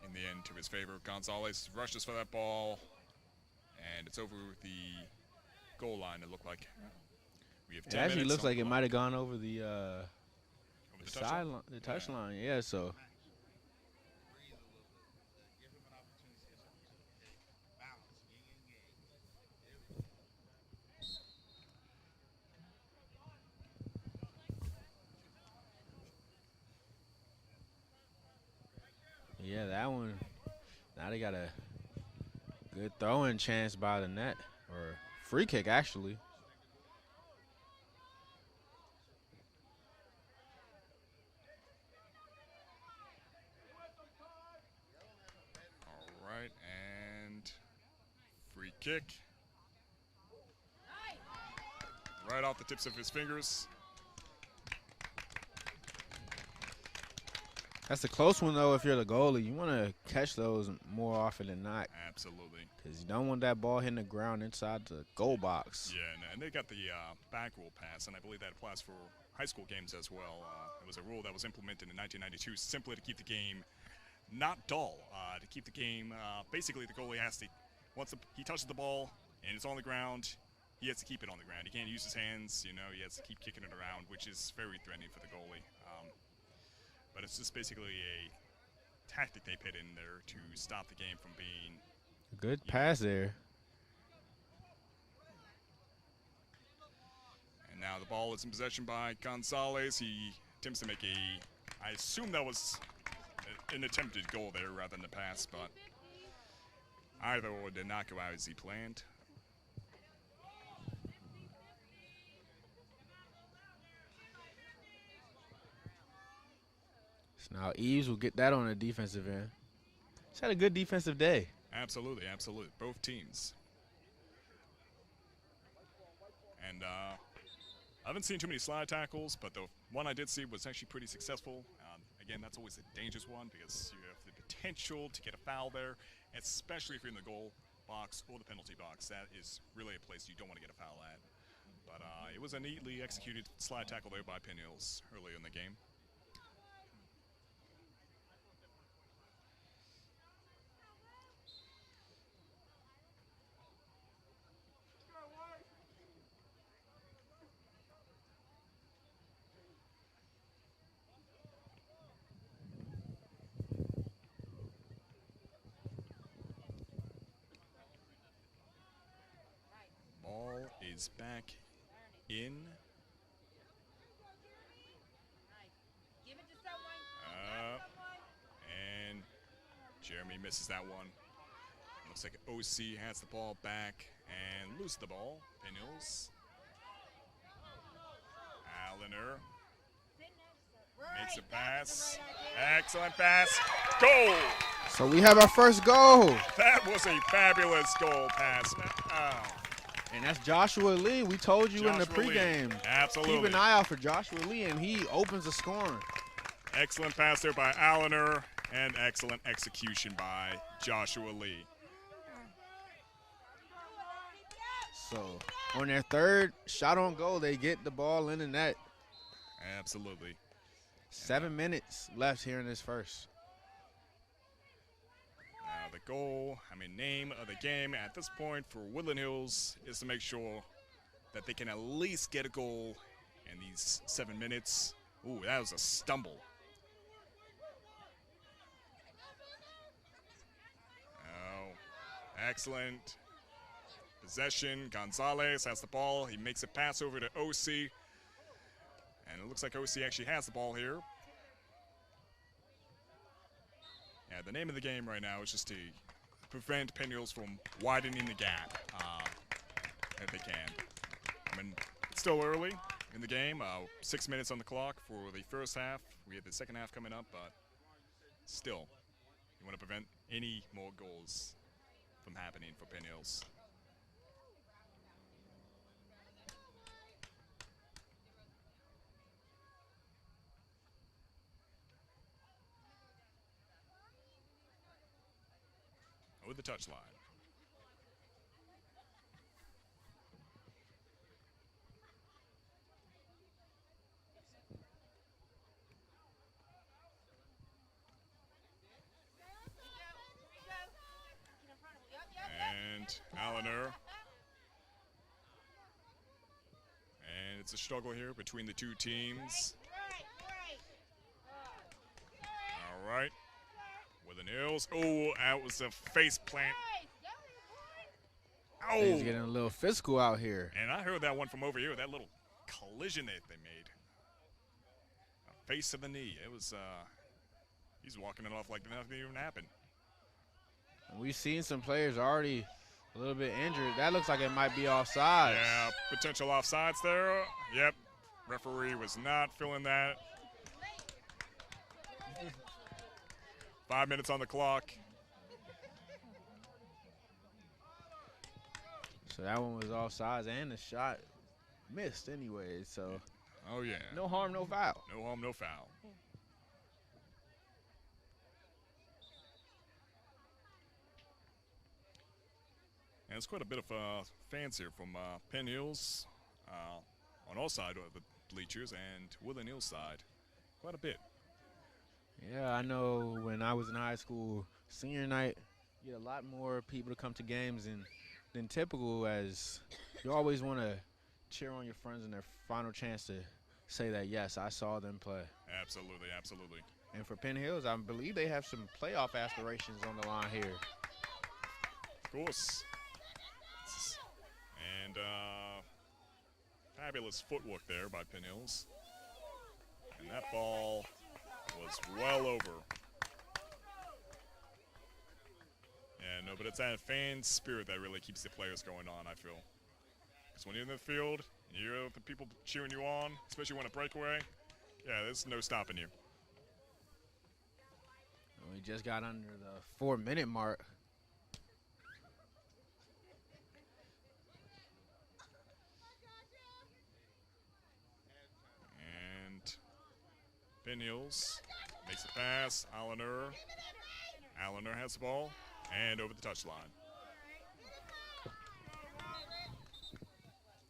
S2: in the end to his favor. Gonzalez rushes for that ball, and it's over the goal line. It looked like we have 10
S1: It actually
S2: minutes
S1: looks
S2: on
S1: like
S2: the
S1: it
S2: clock.
S1: might have gone over the
S2: touchline?
S1: the touchline. Yeah, so. Yeah, that one. Now they got a good throwing chance by the net, or free kick actually.
S2: All right, and free kick. Right off the tips of his fingers.
S1: That's a close one though. If you're the goalie, you want to catch those more often than not.
S2: Absolutely.
S1: Because you don't want that ball hitting the ground inside the goal box.
S2: Yeah, and they got the back rule pass, and I believe that applies for high school games as well. It was a rule that was implemented in 1992 simply to keep the game not dull, to keep the game, basically the goalie has to, once he touches the ball and it's on the ground, he has to keep it on the ground. He can't use his hands, you know, he has to keep kicking it around, which is very threatening for the goalie. But it's just basically a tactic they put in there to stop the game from being...
S1: Good pass there.
S2: And now the ball is in possession by Gonzalez. He attempts to make I assume that was an attempted goal there rather than a pass, but either or did not go out as he planned.
S1: So now Eves will get that on the defensive end. He's had a good defensive day.
S2: Absolutely, absolutely. Both teams. And I haven't seen too many slide tackles, but the one I did see was actually pretty successful. Again, that's always a dangerous one because you have the potential to get a foul there, especially if you're in the goal box or the penalty box. That is really a place you don't want to get a foul at. But it was a neatly executed slide tackle there by Penn Hills earlier in the game. Ball is back in. And Jeremy misses that one. Looks like OC has the ball back and loses the ball. Penn Hills. Allender makes a pass. Excellent pass. Goal!
S1: So we have our first goal.
S2: That was a fabulous goal pass. Oh.
S1: And that's Joshua Lee. We told you in the
S2: Joshua Lee.
S1: pregame.
S2: Absolutely.
S1: Keep an eye out for Joshua Lee, and he opens the scoring.
S2: Excellent pass there by Allender, and excellent execution by Joshua Lee.
S1: So on their third shot on goal, they get the ball in the net.
S2: Absolutely.
S1: 7 minutes left here in this first.
S2: Now the goal, name of the game at this point for Woodland Hills is to make sure that they can at least get a goal in these 7 minutes. Ooh, that was a stumble. Oh, excellent possession. Gonzalez has the ball. He makes a pass over to OC. And it looks like OC actually has the ball here. Yeah, the name of the game right now is just to prevent Penn Hills from widening the gap if they can. I mean, it's still early in the game. 6 minutes on the clock for the first half. We have the second half coming up, but still, you want to prevent any more goals from happening for Penn Hills. Over the touchline. And Allender. And it's a struggle here between the two teams. All right. Woodland Hills. Oh, that was a face plant. Oh.
S1: He's getting a little physical out here.
S2: And I heard that one from over here, that little collision that they made. A face of the knee. It was, he's walking it off like nothing even happened.
S1: We've seen some players already a little bit injured. That looks like it might be offside.
S2: Yeah, potential offsides there. Yep, referee was not feeling that. 5 minutes on the clock.
S1: So that one was offsides, and the shot missed anyway. So,
S2: oh yeah,
S1: no harm, no foul.
S2: No harm, no foul. And it's quite a bit of fans here from Penn Hills on all sides of the bleachers and Woodland Hills side. Quite a bit.
S1: Yeah, I know when I was in high school, senior night, you get a lot more people to come to games than typical, as you always want to cheer on your friends in their final chance to say that, yes, I saw them play.
S2: Absolutely, absolutely.
S1: And for Penn Hills, I believe they have some playoff aspirations on the line here.
S2: Of course. And fabulous footwork there by Penn Hills. And that ball was well over. Yeah, no, but it's that fan spirit that really keeps the players going on, I feel. Because when you're in the field, and you hear the people cheering you on, especially when a breakaway, yeah, there's no stopping you.
S1: We just got under the 4-minute mark.
S2: And Penn Hills makes a pass. Allender has the ball and over the touchline.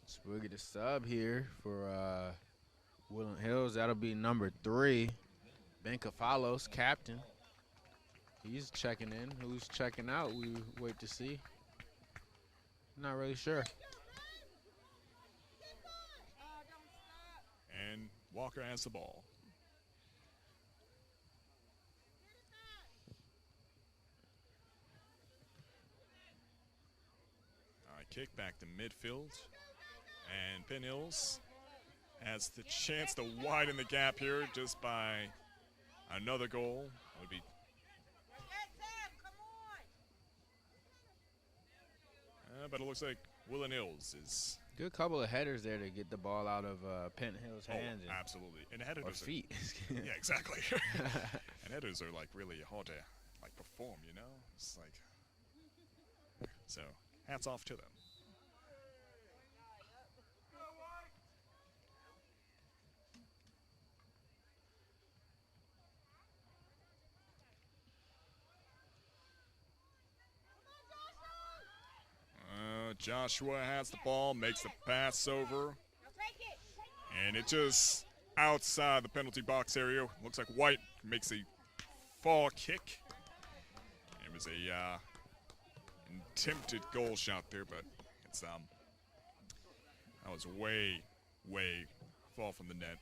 S1: So we'll get a sub here for Woodland Hills. That'll be number 3, Ben Cafalos, captain. He's checking in. Who's checking out? We wait to see. Not really sure.
S2: And Walker has the ball. All right, kick back to midfield. And Penn Hills has the chance to widen the gap here just by another goal. It would be but it looks like Woodland Hills is...
S1: Good couple of headers there to get the ball out of Penn Hills' hands.
S2: Oh, absolutely. And headers
S1: or feet.
S2: Yeah, exactly. And headers are like really hard to like perform, you know? It's like... So, hats off to them. Joshua has the ball, makes the pass over. And it just outside the penalty box area. Looks like White makes a fall kick. It was a attempted goal shot there, but it's that was way far from the net.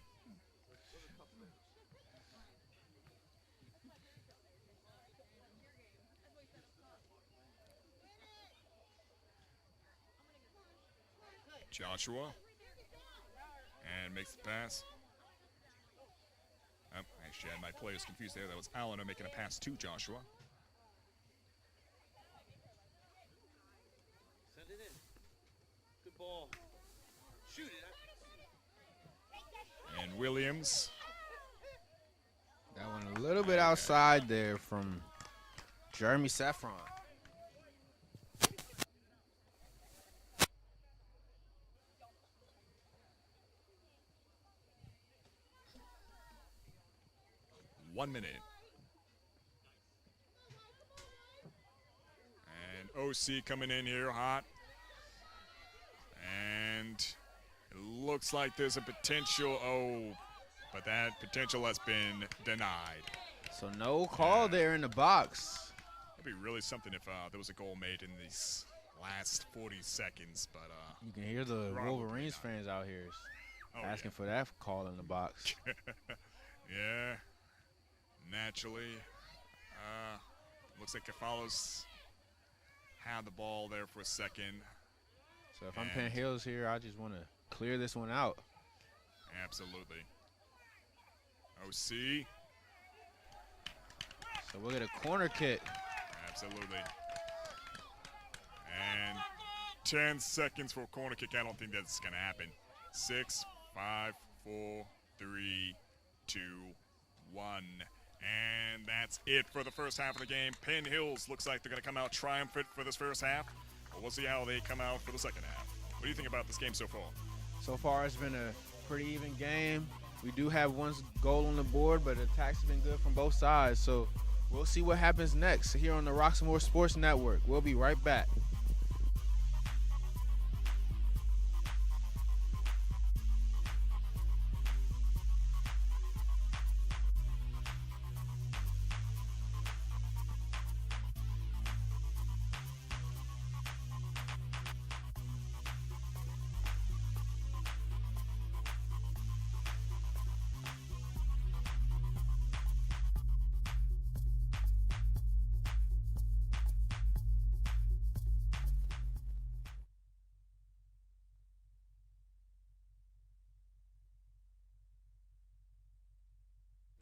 S2: Joshua, and makes the pass. Actually, I had my players confused there. That was Allender making a pass to Joshua.
S11: ball. Shoot it.
S2: And Williams.
S1: That one a little bit outside there from Jeremy Saffron.
S2: One minute. And OC coming in here hot. And it looks like there's a potential. But that potential has been denied.
S1: So no call there in the box.
S2: It'd be really something if there was a goal made in these last 40 seconds. But
S1: you can hear the Wolverines fans out here asking for that call in the box.
S2: Yeah. Naturally, looks like Kefalos had the ball there for a second.
S1: So if I'm Penn Hills here, I just want to clear this one out.
S2: Absolutely. OC.
S1: So we'll get a corner kick.
S2: Absolutely. And 10 seconds for a corner kick. I don't think that's going to happen. 6, 5, 4, 3, 2, 1. And that's it for the first half of the game. Penn Hills looks like they're going to come out triumphant for this first half. But we'll see how they come out for the second half. What do you think about this game so far?
S1: So far, it's been a pretty even game. We do have one goal on the board, but the attacks have been good from both sides. So we'll see what happens next here on the Roxamore Sports Network. We'll be right back.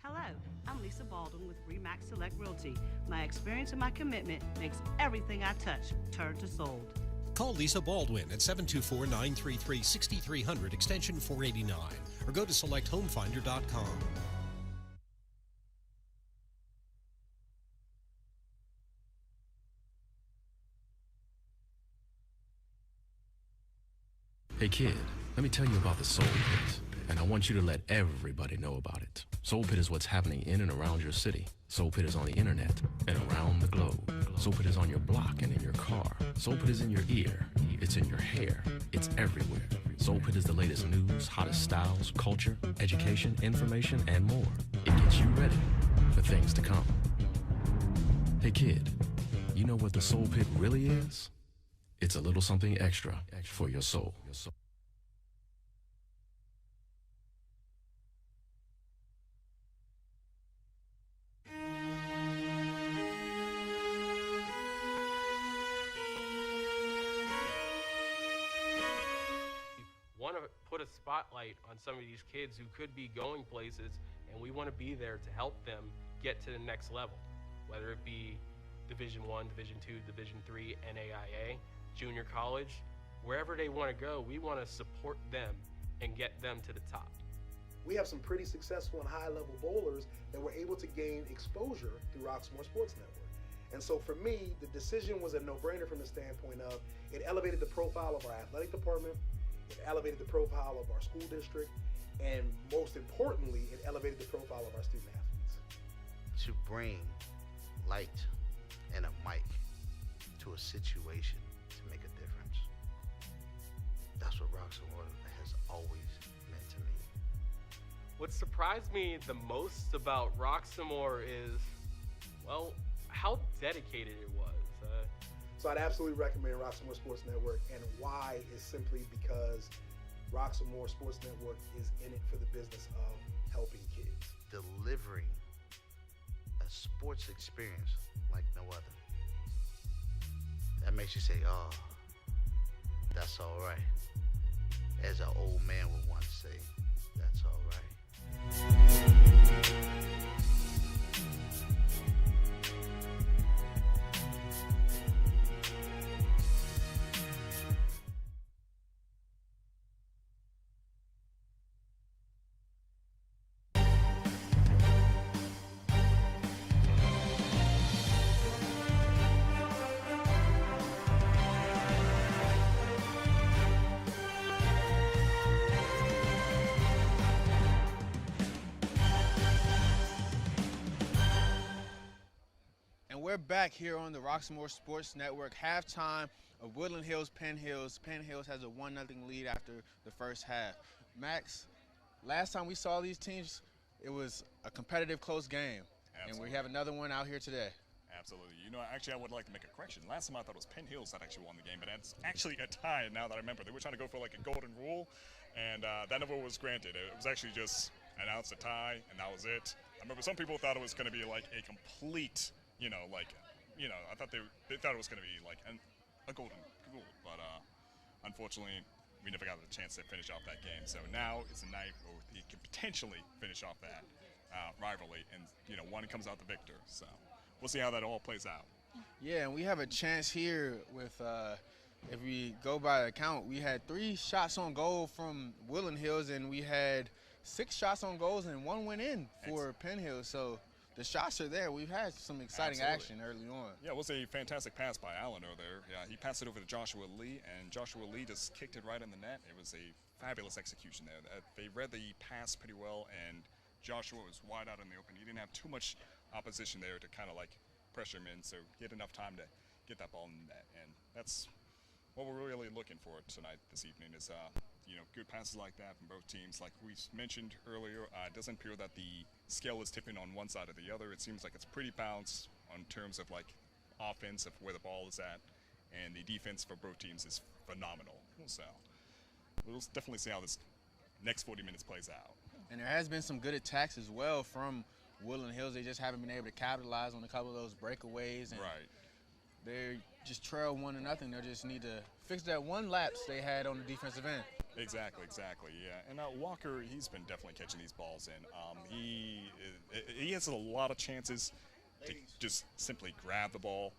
S4: Hello, I'm Lisa Baldwin with Remax Select Realty. My experience and my commitment makes everything I touch turn to sold.
S5: Call Lisa Baldwin at 724-933-6300 extension 489 or go to selecthomefinder.com.
S6: Hey kid, let me tell you about the Soul Pit, and I want you to let everybody know about it. Soul Pit is what's happening in and around your city. Soul Pit is on the internet and around the globe. Soul Pit is on your block and in your car. Soul Pit is in your ear. It's in your hair. It's everywhere. Soul Pit is the latest news, hottest styles, culture, education, information, and more. It gets you ready for things to come. Hey kid, you know what the Soul Pit really is? It's a little something extra for your soul.
S12: Want to put a spotlight on some of these kids who could be going places, and we want to be there to help them get to the next level, whether it be Division I, Division II, Division III, NAIA, junior college, wherever they want to go, we want to support them and get them to the top.
S13: We have some pretty successful and high-level bowlers that were able to gain exposure through Roxamore Sports Network. And so for me, the decision was a no-brainer from the standpoint of it elevated the profile of our athletic department, it elevated the profile of our school district, and most importantly, it elevated the profile of our student athletes.
S14: To bring light and a mic to a situation to make a difference. That's what Roxamore has always meant to me.
S12: What surprised me the most about Roxamore is, well, how dedicated it was.
S13: So I'd absolutely recommend Roxamore Sports Network, and why is simply because Roxamore Sports Network is in it for the business of helping kids.
S14: Delivering a sports experience like no other. That makes you say, oh, that's all right. As an old man would once say, that's all right.
S1: we're back here on the Roxamore Sports Network. Halftime of Woodland Hills, Penn Hills. Penn Hills has a 1-0 lead after the first half. Max, last time we saw these teams, it was a competitive, close game.
S2: Absolutely.
S1: And we have another one out here today.
S2: Absolutely. You know, actually, I would like to make a correction. Last time I thought it was Penn Hills that actually won the game, but it's actually a tie now that I remember. They were trying to go for like a golden rule, and that never was granted. It was actually just announced a tie, and that was it. I remember some people thought it was going to be like a complete, I thought they thought it was going to be like a golden rule, but unfortunately, we never got the chance to finish off that game. So now it's a night where we can potentially finish off that rivalry, and one comes out the victor. So we'll see how that all plays out.
S1: Yeah, and we have a chance here with, if we go by the count, we had 3 shots on goal from Woodland Hills, and we had 6 shots on goals, and 1 went in for Penn Hills. So the shots are there. We've had some exciting action early on.
S2: Yeah, it was a fantastic pass by Allender there. Yeah, he passed it over to Joshua Lee, and Joshua Lee just kicked it right in the net. It was a fabulous execution there. They read the pass pretty well, and Joshua was wide out in the open. He didn't have too much opposition there to kind of like pressure him in, so he had enough time to get that ball in the net. And that's what we're really looking for tonight, this evening, is good passes like that from both teams. Like we mentioned earlier, it doesn't appear that the scale is tipping on one side or the other. It seems like it's pretty balanced in terms of like offense of where the ball is at, and the defense for both teams is phenomenal. So we'll definitely see how this next 40 minutes plays out.
S1: And there has been some good attacks as well from Woodland Hills. They just haven't been able to capitalize on a couple of those breakaways. And they just trail 1-0. They just need to fix that one lapse they had on the defensive end.
S2: Exactly, yeah. And Walker, he's been definitely catching these balls in. He has a lot of chances to just simply grab the ball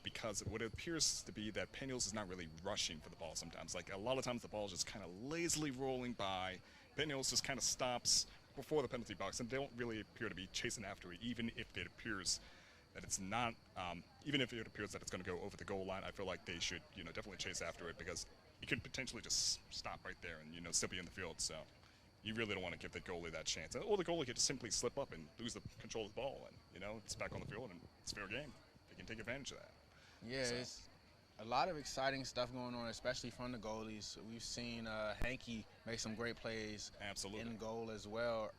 S2: because what it appears to be that Penn Hills is not really rushing for the ball sometimes. Like a lot of times the ball is just kind of lazily rolling by. Penn Hills just kind of stops before the penalty box, and they don't really appear to be chasing after it, even if it appears that it's not, even if it appears that it's going to go over the goal line. I feel like they should, definitely chase after it, because it could potentially just stop right there and, still be in the field. So you really don't want to give the goalie that chance. Or the goalie could just simply slip up and lose the control of the ball, and, it's back on the field, and it's fair game. They can take advantage of that.
S1: Yeah, it's a lot of exciting stuff going on, especially from the goalies. We've seen Hankey make some great plays in goal as well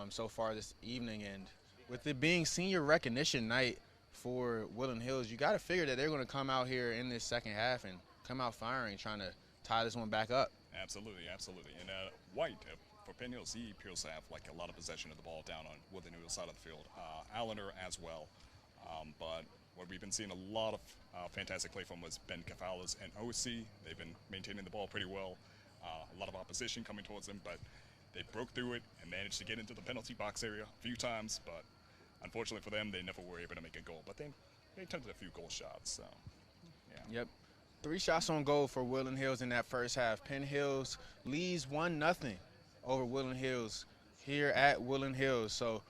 S1: so far this evening. And with it being senior recognition night for Woodland Hills, you got to figure that they're going to come out here in this second half and come out firing, trying to tie this one back up.
S2: Absolutely. And White, for Penn Hills, he appears to have like a lot of possession of the ball down on Woodland Hills side of the field. Allender as well. But what we've been seeing a lot of fantastic play from was Ben Cafalas and OC. They've been maintaining the ball pretty well. A lot of opposition coming towards them, but they broke through it and managed to get into the penalty box area a few times. But unfortunately for them, they never were able to make a goal. But they attempted a few goal shots. So, yeah.
S1: Yep. 3 shots on goal for Woodland Hills in that first half. Penn Hills leads 1-0 over Woodland Hills here at Woodland Hills. So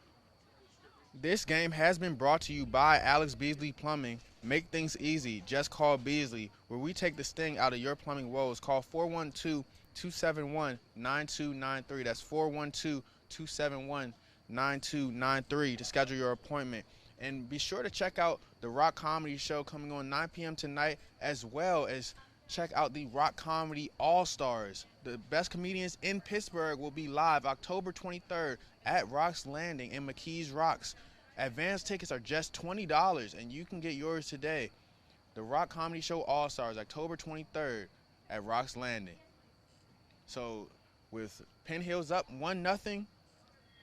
S1: this game has been brought to you by Alex Beasley Plumbing. Make things easy. Just call Beasley, where we take the sting out of your plumbing woes. Call 412-271-9293. That's 412-271-9293 to schedule your appointment. And be sure to check out the Rock Comedy Show coming on 9 p.m. tonight, as well as check out the Rock Comedy All-Stars. The best comedians in Pittsburgh will be live October 23rd at Rock's Landing in McKees Rocks. Advance tickets are just $20, and you can get yours today. The Rock Comedy Show All-Stars, October 23rd at Rock's Landing. So with Penn Hills up 1-0,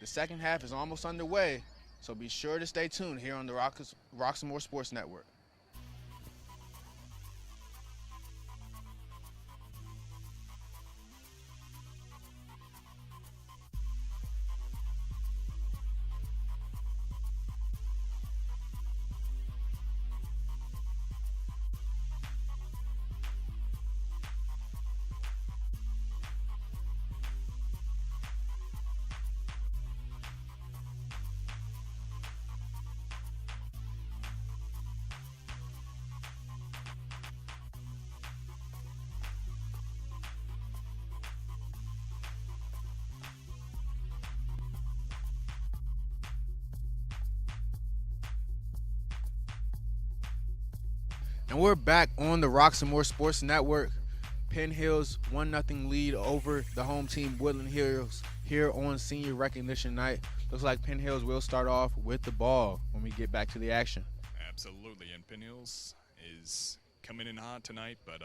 S1: the second half is almost underway. So be sure to stay tuned here on the Roxamore Sports Network. And we're back on the Roxamore Sports Network. Penn Hills 1-0 lead over the home team Woodland Hills here on senior recognition night. Looks like Penn Hills will start off with the ball when we get back to the action.
S2: Absolutely, and Penn Hills is coming in hot tonight, but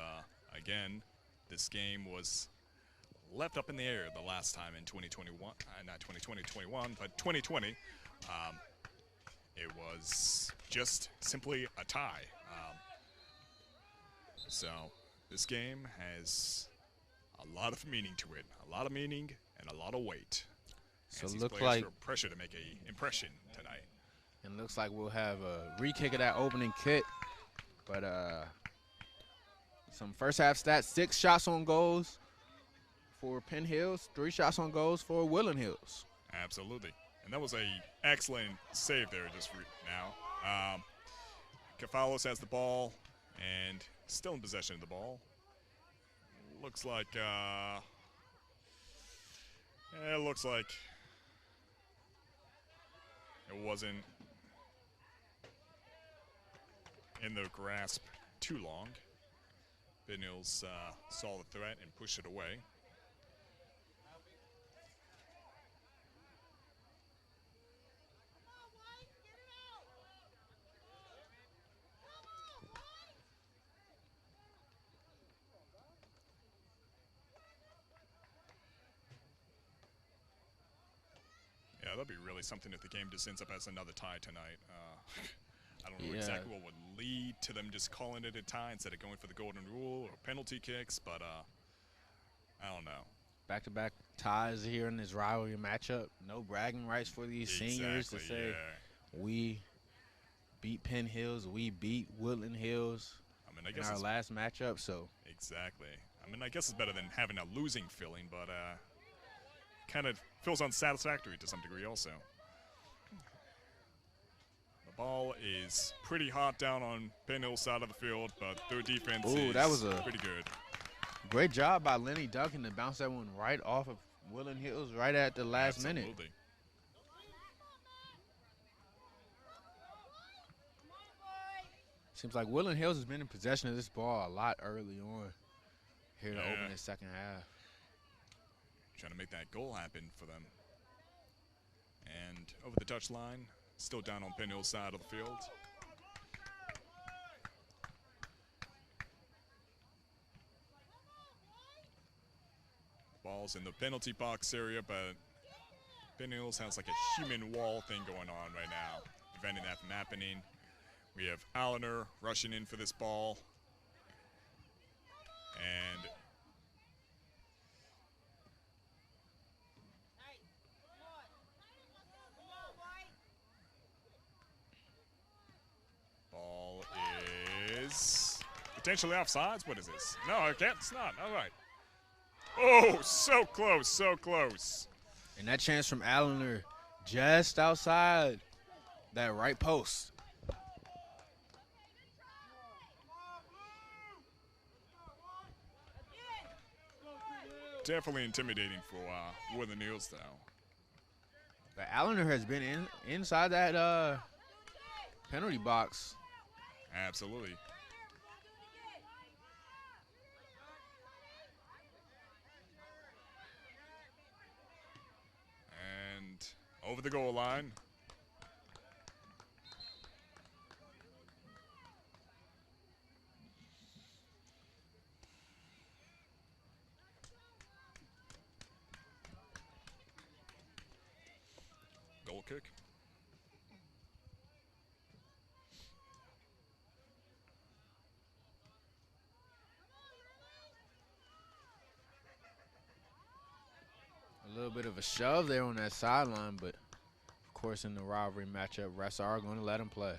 S2: again, this game was left up in the air the last time in 2021, not 2020-21, but 2020. It was just simply a tie. So this game has a lot of meaning to it, a lot of meaning and a lot of weight.
S1: So
S2: it
S1: looks like
S2: feel pressure to make an impression tonight.
S1: And looks like we'll have a re-kick of that opening kick. But some first half stats: 6 shots on goals for Penn Hills, 3 shots on goals for Woodland Hills.
S2: Absolutely. And that was a excellent save there just now. Kafalos has the ball and still in possession of the ball. Looks like it wasn't in the grasp too long. Penn Hills saw the threat and pushed it away. Yeah, that'd be really something if the game just ends up as another tie tonight. I don't know exactly what would lead to them just calling it a tie instead of going for the golden rule or penalty kicks, but I don't know.
S1: Back-to-back ties here in this rivalry matchup. No bragging rights for these seniors to say we beat Penn Hills, we beat Woodland Hills in our last matchup. So
S2: exactly. I mean, I guess it's better than having a losing feeling, but kind of feels unsatisfactory to some degree also. The ball is pretty hot down on Penn Hill's side of the field, but their defense is pretty good.
S1: Great job by Lenny Duncan to bounce that one right off of Woodland Hills right at the last minute. Seems like Woodland Hills has been in possession of this ball a lot early on here to open the second half.
S2: Trying to make that goal happen for them. And over the touchline, still down on Penn Hill's side of the field. Ball's in the penalty box area, but Penn Hills has like a human wall thing going on right now, preventing that from happening. We have Allender rushing in for this ball. And ball is potentially offsides. What is this? No, it's not. All right. Oh, so close, so close.
S1: And that chance from Allender just outside that right post.
S2: Definitely intimidating for Woodland Hills, though.
S1: But Allender has been inside that penalty box.
S2: Absolutely. And over the goal line. Goal kick.
S1: A little bit of a shove there on that sideline, but of course in the rivalry matchup, refs are going to let him play.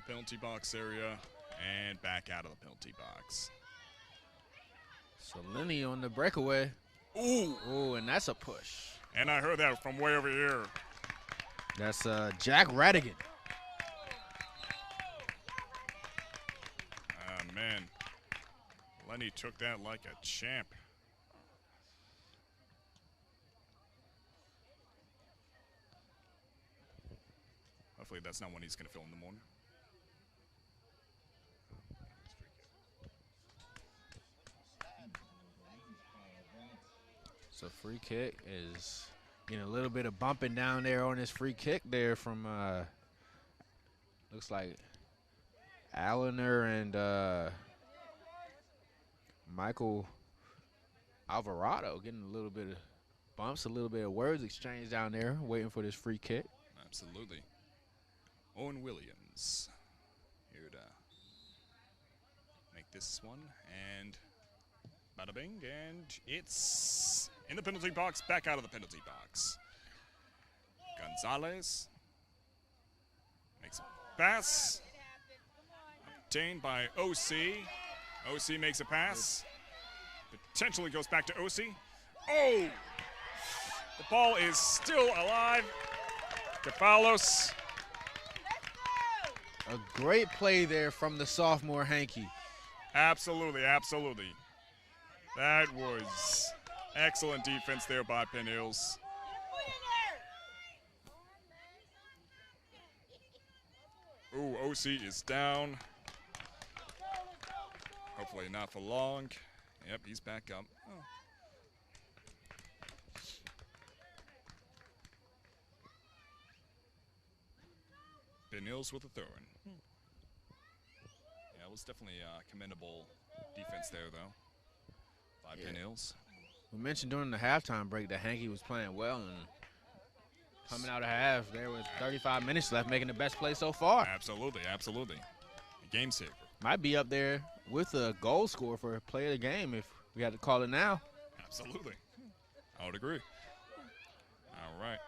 S2: Penalty box area and back out of the penalty box.
S1: So Lenny on the breakaway. Ooh, and that's a push.
S2: And I heard that from way over here.
S1: That's Jack Radigan.
S2: Ah, man. Lenny took that like a champ. Hopefully that's not one he's going to fill in the morning.
S1: So free kick is getting a little bit of bumping down there on this free kick there from looks like Allender and Michael Alvarado getting a little bit of bumps, a little bit of words exchanged down there, waiting for this free kick.
S2: Absolutely. Owen Williams here to make this one, and bada bing, and it's in the penalty box, back out of the penalty box. Gonzalez makes a pass, obtained by OC. OC makes a pass, potentially goes back to OC. Oh! The ball is still alive. Kefalos.
S1: A great play there from the sophomore Hankey.
S2: Absolutely, absolutely. That was excellent defense there by Penn Hills. Ooh, OC is down. Hopefully not for long. Yep, he's back up. Oh. Penn Hills with a throw-in. Yeah, it was definitely commendable defense there, though, by Penn Hills.
S1: We mentioned during the halftime break that Hankey was playing well, and coming out of half, there was 35 minutes left, making the best play so far.
S2: Absolutely, absolutely. A game saver.
S1: Might be up there with a goal scorer for play of the game if we had to call it now.
S2: Absolutely. I would agree. All right.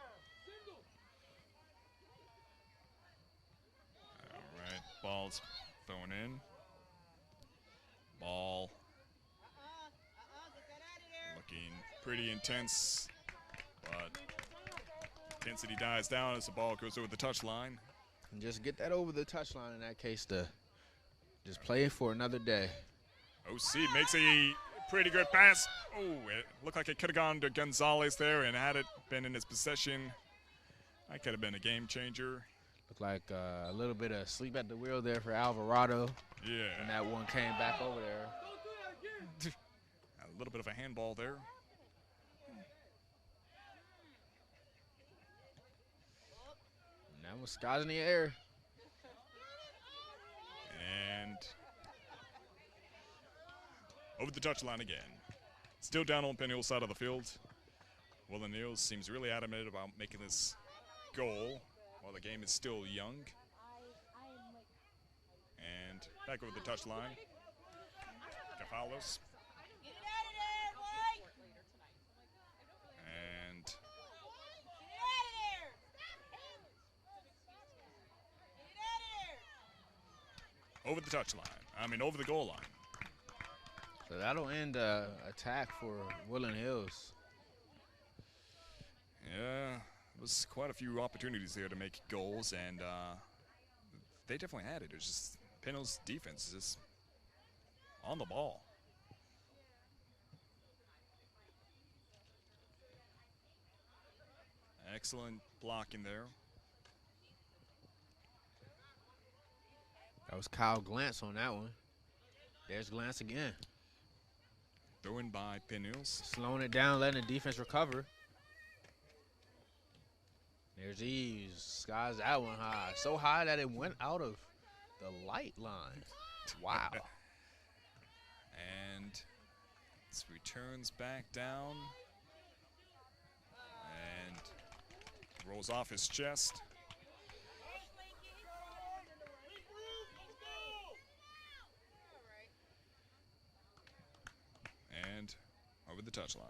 S2: All right, ball's thrown in. Ball looking pretty intense, but intensity dies down as the ball goes over the touchline.
S1: And just get that over the touchline in that case to just play it for another day.
S2: OC makes a pretty good pass. Oh, it looked like it could have gone to Gonzalez there, and had it been in his possession, that could have been a game changer.
S1: Looked like a little bit of sleep at the wheel there for Alvarado.
S2: Yeah.
S1: And that one came back over there.
S2: A little bit of a handball there.
S1: And that was skies in the air.
S2: And over the touchline again. Still down on Penn Hills' side of the field. Woodland Hills seems really adamant about making this goal while the game is still young. And back over the touchline. Kefalos. And over the touchline. I mean, over the goal line.
S1: So that'll end attack for Woodland Hills.
S2: Yeah, it was quite a few opportunities there to make goals, and they definitely had it. It was just Penn Hills' defense is just on the ball. Excellent blocking there.
S1: That was Kyle Glantz on that one. There's Glantz again.
S2: Thrown by Penn Hills.
S1: Slowing it down, letting the defense recover. There's Eves. Skies that one high. So high that it went out of the light line. Wow.
S2: And this returns back down. And rolls off his chest. And over the touchline.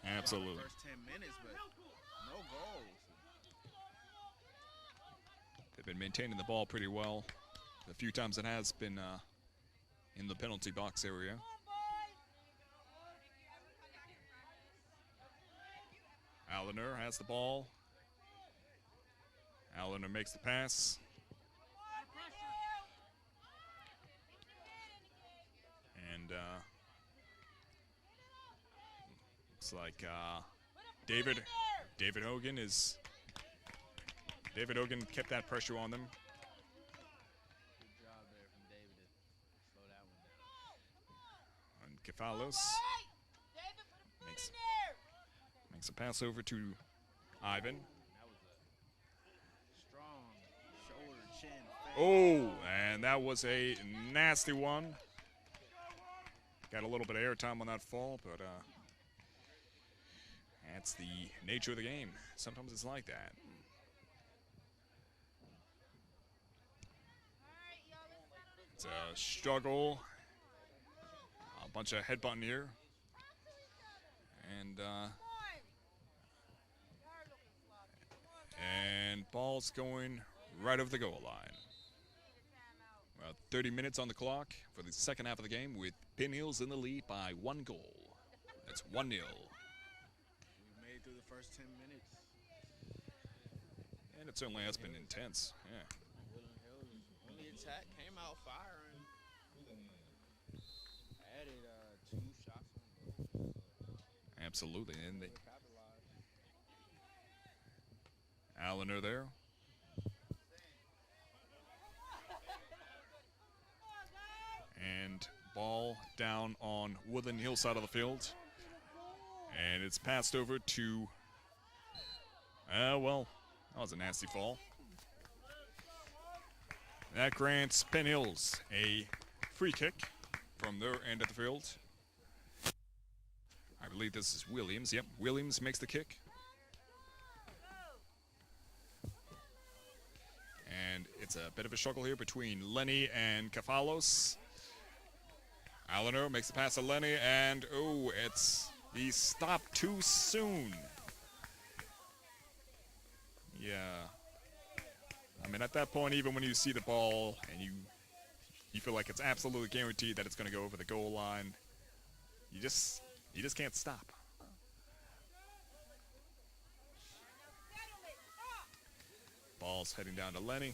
S2: Absolutely.
S1: First 10 minutes, but no goals.
S2: They've been maintaining the ball pretty well. The few times it has been in the penalty box area. Allender has the ball. Allender makes the pass. And looks like David Hogan kept that pressure on them.
S1: Good job there from David to slow that one down.
S2: And Kefalos makes a pass over to Ivan.
S1: That was a strong shoulder chin fake.
S2: Oh, and that was a nasty one. Got a little bit of airtime on that fall, but that's the nature of the game. Sometimes it's like that. It's a struggle. A bunch of headbutting here. And ball's going right over the goal line. About 30 minutes on the clock for the second half of the game with Penn Hills in the lead by 1 goal. That's 1-0.
S1: We made it through the first 10 minutes.
S2: And it certainly has been intense. Yeah.
S1: Woodland Hills on the attack, came out firing. Added 2 shots on goal.
S2: Absolutely. And they Allender there. And ball down on Woodland Hills side of the field. And it's passed over to, well, that was a nasty fall. That grants Penn Hills a free kick from their end of the field. I believe this is Williams. Yep, Williams makes the kick. And it's a bit of a struggle here between Lenny and Kefalos. Allender makes the pass to Lenny, and he stopped too soon. Yeah. I mean, at that point, even when you see the ball and you feel like it's absolutely guaranteed that it's going to go over the goal line, you just can't stop. Ball's heading down to Lenny.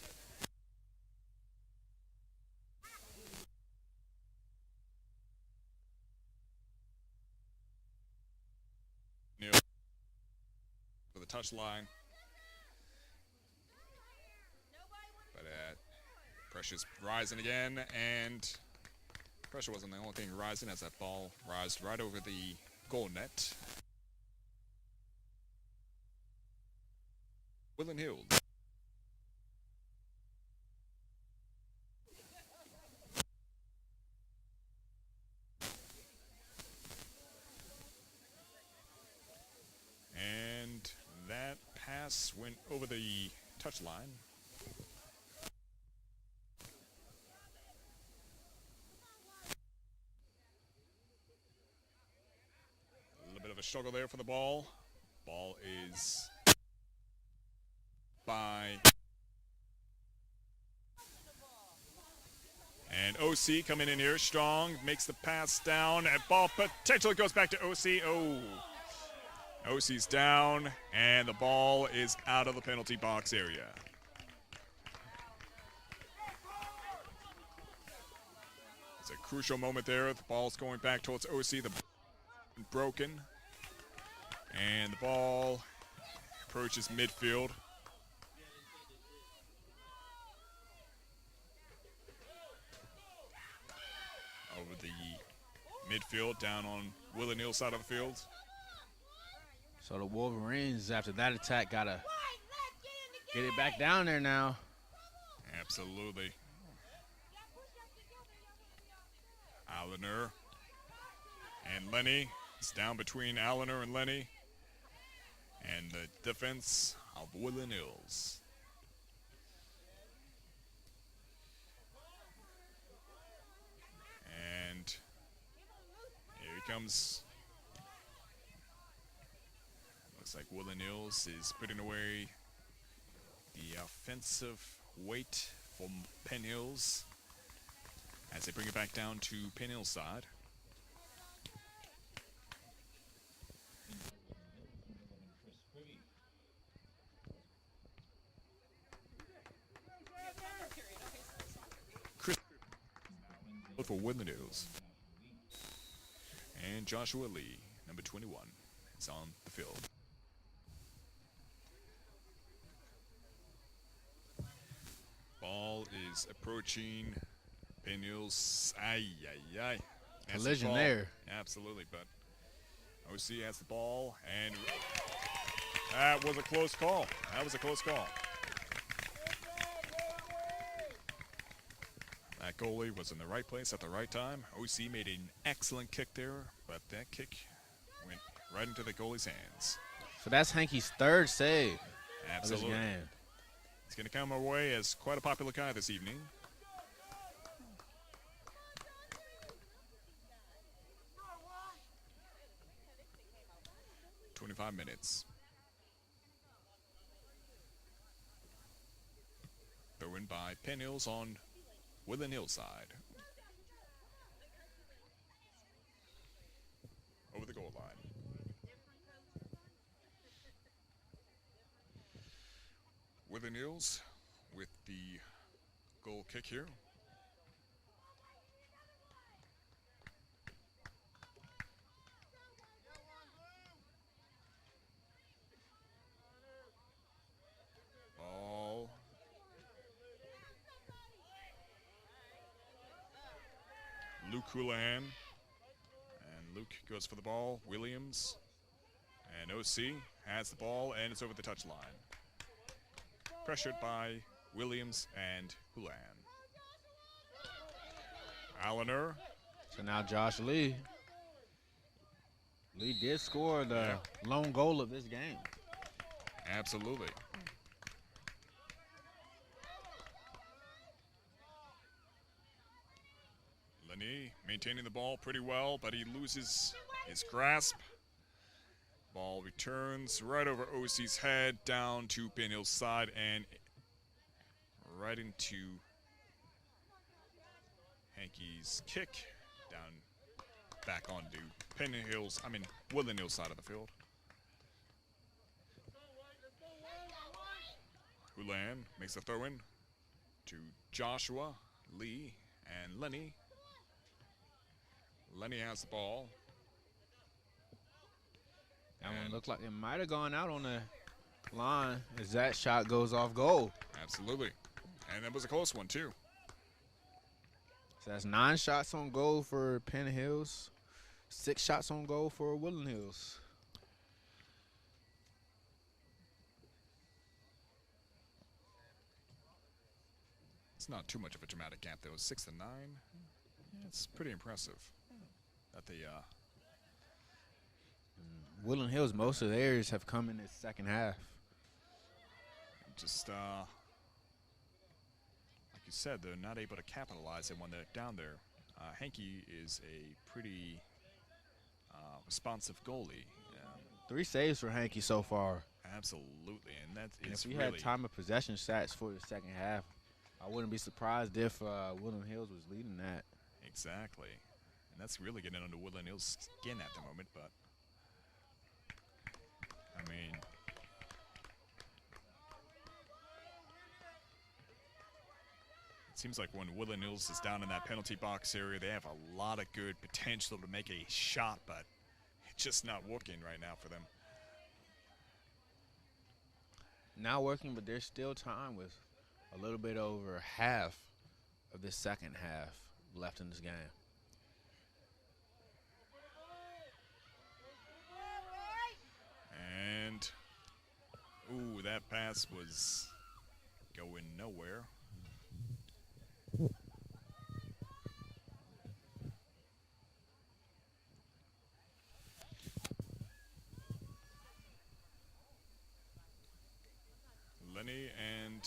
S2: For the touch line. But pressure's rising again, and pressure wasn't the only thing rising as that ball rised right over the goal net. Woodland Hills. And that pass went over the touch line. A little bit of a struggle there for the ball. Ball is by and OC coming in here strong, makes the pass down, and ball potentially goes back to OC. OC's down, and the ball is out of the penalty box area. It's a crucial moment there. The ball's going back towards OC. The broken, and the ball approaches midfield. Over the midfield, down on Woodland Hills side of the field.
S1: So the Wolverines, after that attack, got to get it back down there now.
S2: Absolutely. Allender and Lenny. It's down between Allender and Lenny. And the defense of Woodland Hills. And here he comes. Looks like Woodland Hills is putting away the offensive weight for Penn Hills as they bring it back down to Penn Hills side. Chris for Woodland Hills. And Joshua Lee, number 21, is on the field. Ball is approaching Penn Hills. Ay, ay, ay.
S1: Collision there.
S2: Absolutely, but OC has the ball, and that was a close call. That was a close call. That goalie was in the right place at the right time. OC made an excellent kick there, but that kick went right into the goalie's hands.
S1: So that's Hankey's third save
S2: Absolutely.
S1: of this game.
S2: He's going to come our way as quite a popular guy this evening. "25 minutes. Throw in by Penn Hills on Woodland Hills side. Over the goal line. Woodland Hills with the goal kick here. Ball. Luke Houlihan. And Luke goes for the ball. Williams. And OC has the ball, and it's over the touchline. Pressured by Williams and Houlihan. Allender.
S1: So now Josh Lee. Lee did score the lone goal of this game.
S2: Absolutely. Lenny maintaining the ball pretty well, but he loses his grasp. Ball returns right over OC's head, down to Penn Hills side, and right into Hankey's kick, down back onto Woodland Hills side of the field. Houlihan makes a throw in to Joshua, Lee, and Lenny. Lenny has the ball.
S1: That one looked like it might have gone out on the line as that shot goes off goal.
S2: Absolutely. And that was a close one, too.
S1: So that's 9 shots on goal for Penn Hills, 6 shots on goal for Woodland Hills.
S2: It's not too much of a dramatic gap, though. 6 to 9. Yeah, it's pretty impressive that the
S1: Woodland Hills, most of theirs have come in this second half.
S2: just like you said, they're not able to capitalize it when they're down there. Hankey is a pretty responsive goalie.
S1: 3 saves for Hankey so far.
S2: Absolutely, and that
S1: And
S2: is
S1: if we
S2: really
S1: had time of possession stats for the second half, I wouldn't be surprised if Woodland Hills was leading that.
S2: exactly, and that's really getting under Woodland Hills' skin at the moment. But I mean, it seems like when Woodland Hills is down in that penalty box area, they have a lot of good potential to make a shot, but it's just not working right now for them.
S1: Not working, but there's still time with a little bit over half of this second half left in this game.
S2: And, ooh, that pass was going nowhere. Lenny and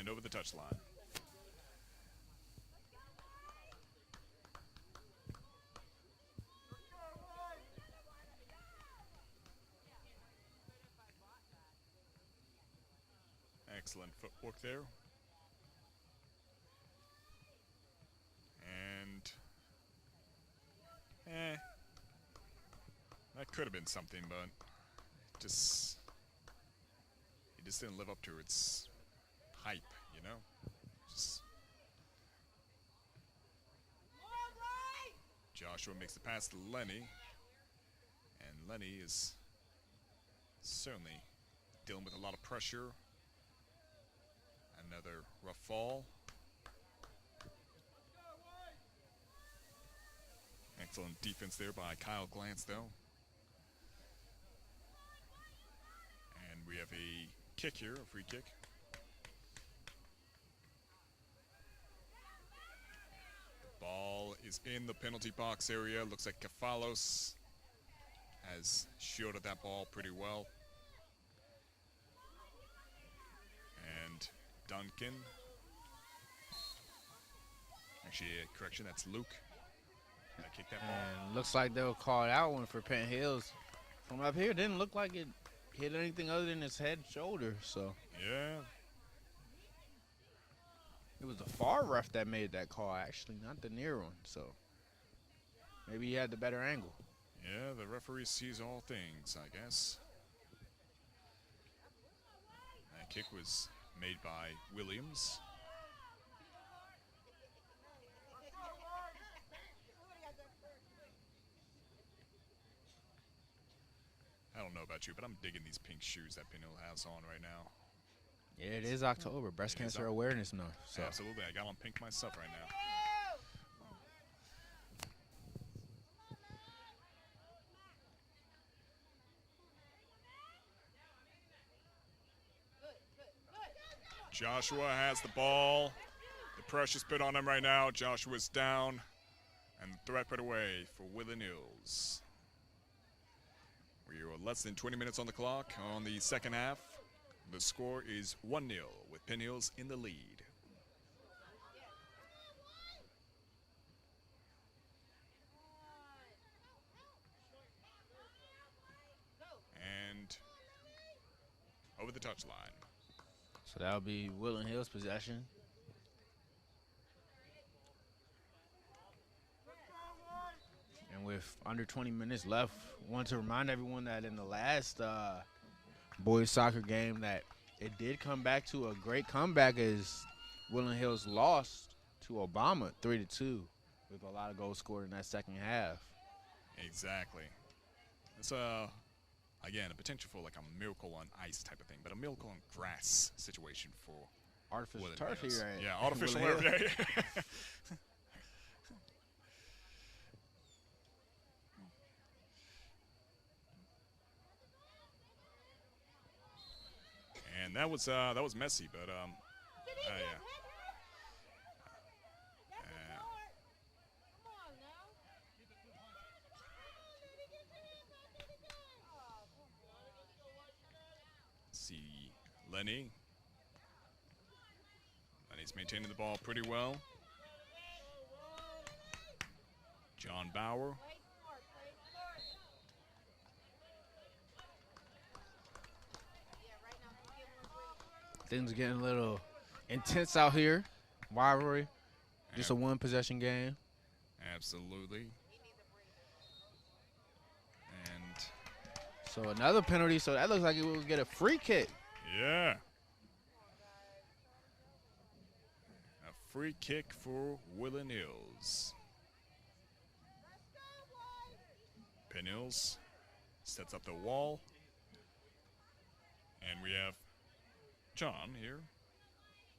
S2: over the touchline. Excellent footwork there. And that could have been something, but it just didn't live up to its hype, you know? Joshua makes the pass to Lenny, and Lenny is certainly dealing with a lot of pressure. Another rough fall. Excellent defense there by Kyle Glantz, though. And we have a kick here, a free kick. The ball is in the penalty box area. Looks like Kefalos has shielded that ball pretty well. And Duncan. Actually, correction, that's Luke. That kicked that ball.
S1: And looks like they'll call out one for Penn Hills. From up here, didn't look like it hit anything other than his head, shoulder. So
S2: yeah,
S1: it was the far ref that made that call, actually, not the near one. So maybe he had the better angle.
S2: Yeah, the referee sees all things, I guess. That kick was made by Williams. I don't know about you, but I'm digging these pink shoes that Penn Hill has on right now.
S1: Yeah, it is October, breast cancer awareness month. So.
S2: Absolutely, I got on pink myself right now. Joshua has the ball. The pressure's put on him right now. Joshua's down, and the threat put away for Woodland Hills. We are less than 20 minutes on the clock on the second half. The score is 1-0 with Penn Hills in the lead. And over the touchline.
S1: So that'll be Woodland Hills possession. And with under 20 minutes left, I want to remind everyone that in the last boys soccer game that it did come back to a great comeback as Woodland Hills lost to Obama 3-2 with a lot of goals scored in that second half.
S2: Exactly. It's again, a potential for like a miracle on ice type of thing, but a miracle on grass situation for
S1: artificial
S2: Woodland
S1: turf
S2: Hills.
S1: here, right?
S2: Yeah, artificial turf. Yeah. And that was messy, but yeah. See Lenny. Lenny's maintaining the ball pretty well. John Bauer.
S1: Things are getting a little intense out here. Rivalry. Just a one-possession game.
S2: Absolutely. And
S1: so another penalty. So that looks like it will get a free kick.
S2: Yeah. A free kick for Woodland Hills. Penn Hills sets up the wall. And we have John here,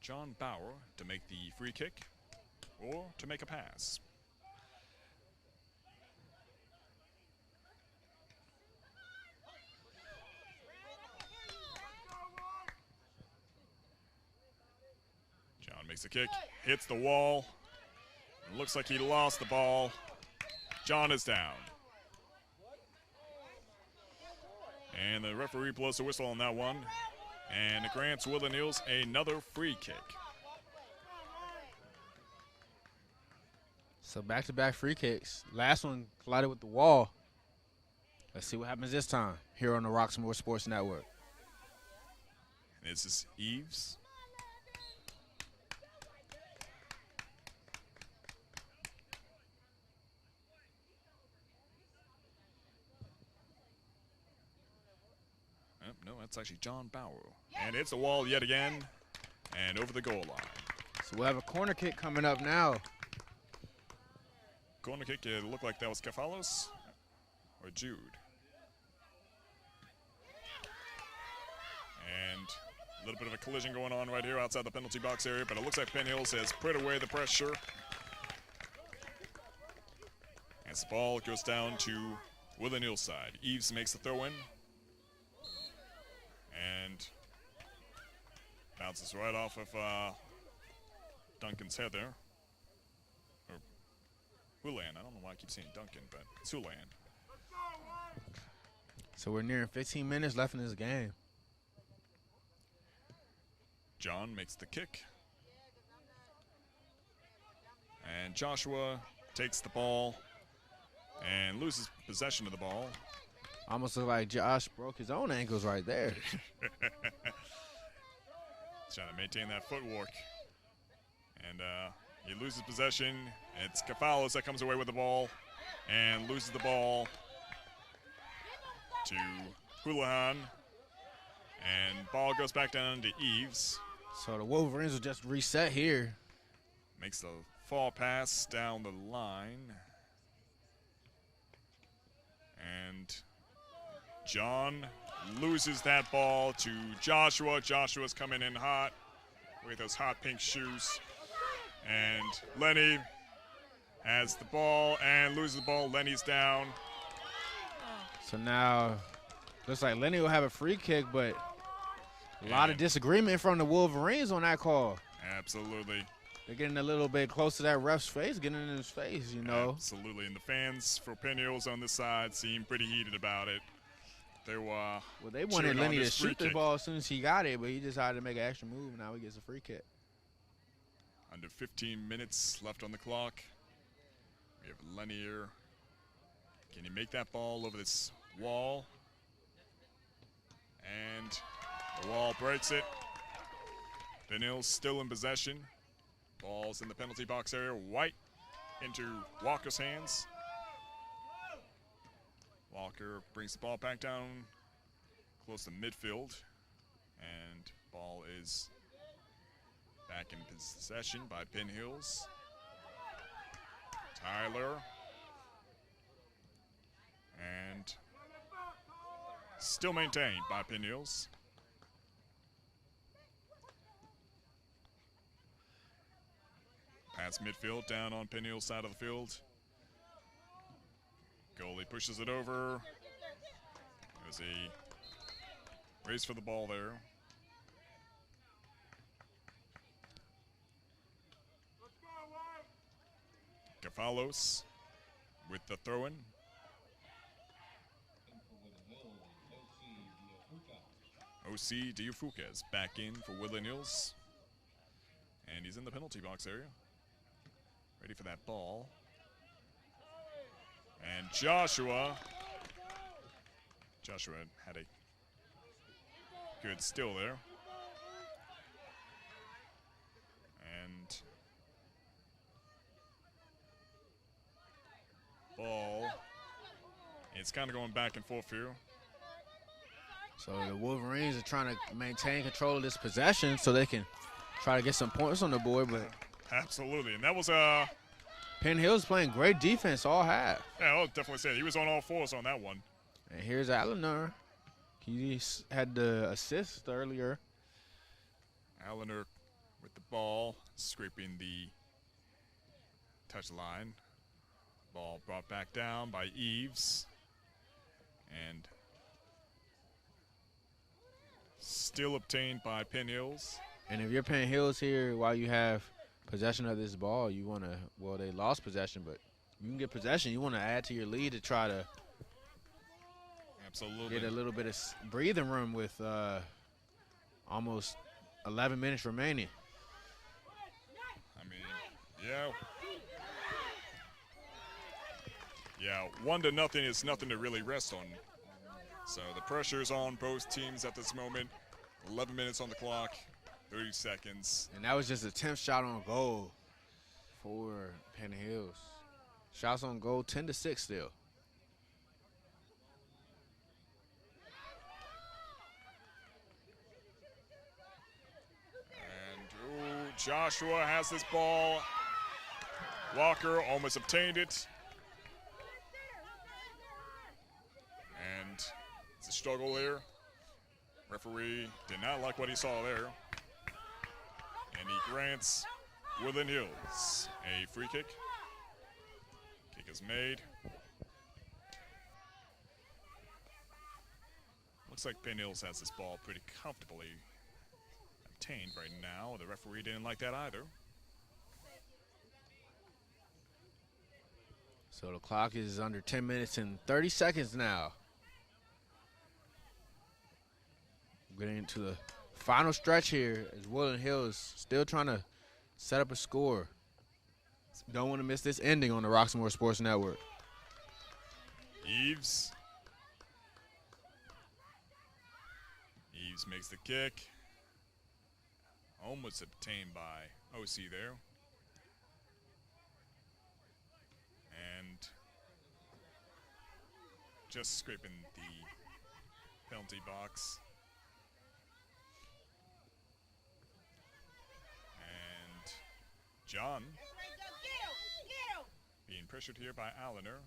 S2: John Bauer, to make the free kick or to make a pass. John makes the kick, hits the wall. Looks like he lost the ball. John is down. And the referee blows the whistle on that one. And it grants Woodland Hills another free kick.
S1: So back-to-back free kicks. Last one collided with the wall. Let's see what happens this time here on the Roxamore Sports Network.
S2: And this is Eves. No, that's actually John Bauer. And it's a wall yet again, and over the goal line.
S1: So we'll have a corner kick coming up now.
S2: Corner kick, it looked like that was Kefalos or Jude. And a little bit of a collision going on right here outside the penalty box area, but it looks like Penn Hills has put away the pressure. As the ball goes down to Woodland Hills side. Eves makes the throw in. And bounces right off of Duncan's head there. Or Hulan. I don't know why I keep saying Duncan, but it's Hulan.
S1: So we're nearing 15 minutes left in this game.
S2: John makes the kick. And Joshua takes the ball and loses possession of the ball.
S1: Almost look like Josh broke his own ankles right there.
S2: Trying to maintain that footwork. And he loses possession. It's Kefalos that comes away with the ball and loses the ball to Houlihan. And ball goes back down to Eves.
S1: So the Wolverines will just reset here.
S2: Makes the fall pass down the line. And John loses that ball to Joshua. Joshua's coming in hot with those hot pink shoes. And Lenny has the ball and loses the ball. Lenny's down.
S1: So now looks like Lenny will have a free kick, but a lot of disagreement from the Wolverines on that call.
S2: Absolutely.
S1: They're getting a little bit close to that ref's face, getting in his face, you know.
S2: Absolutely. And the fans for Penn Hills on this side seem pretty heated about it. They were
S1: well, they wanted Lenny to shoot the ball as soon as he got it, but he decided to make an extra move. Now he gets a free kick.
S2: Under 15 minutes left on the clock. We have Lenny here. Can he make that ball over this wall? And the wall breaks it. Penn Hills still in possession. Ball's in the penalty box area. White into Walker's hands. Walker brings the ball back down close to midfield. And ball is back in possession by Penn Hills. Tyler. And still maintained by Penn Hills. Past midfield, down on Penn Hills' side of the field. Goalie pushes it over. There's a race for the ball there. Kefalos with the throw-in. O.C. Diafuca back in for Woodland Hills. And he's in the penalty box area. Ready for that ball. And Joshua had a good steal there. And ball. It's kind of going back and forth here.
S1: So the Wolverines are trying to maintain control of this possession so they can try to get some points on the board, but
S2: absolutely. And that was
S1: Penn Hills playing great defense all half.
S2: Yeah, I'll definitely say he was on all fours on that one.
S1: And here's Allener. He had the assist earlier.
S2: Allener with the ball, scraping the touch line. Ball brought back down by Eves. And still obtained by Penn Hills.
S1: And if you're Penn Hills here while you have possession of this ball, you want to, well, they lost possession, but you can get possession. You want to add to your lead to try to get a little bit of breathing room with almost 11 minutes remaining.
S2: I mean, yeah. Yeah, 1-0 is nothing to really rest on. So the pressure's on both teams at this moment. 11 minutes on the clock, 30 seconds.
S1: And that was just a 10th shot on goal for Penn Hills. Shots on goal, 10-6 still.
S2: And Joshua has this ball. Walker almost obtained it. And it's a struggle there. Referee did not like what he saw there. And he grants Woodland Hills a free kick. Kick is made. Looks like Penn Hills has this ball pretty comfortably obtained right now. The referee didn't like that either.
S1: So the clock is under 10 minutes and 30 seconds now. Getting into the final stretch here as Woodland Hills still trying to set up a score. Don't want to miss this ending on the Roxamore Sports Network.
S2: Eves makes the kick. Almost obtained by OC there. And just scraping the penalty box. And John being pressured here by Allender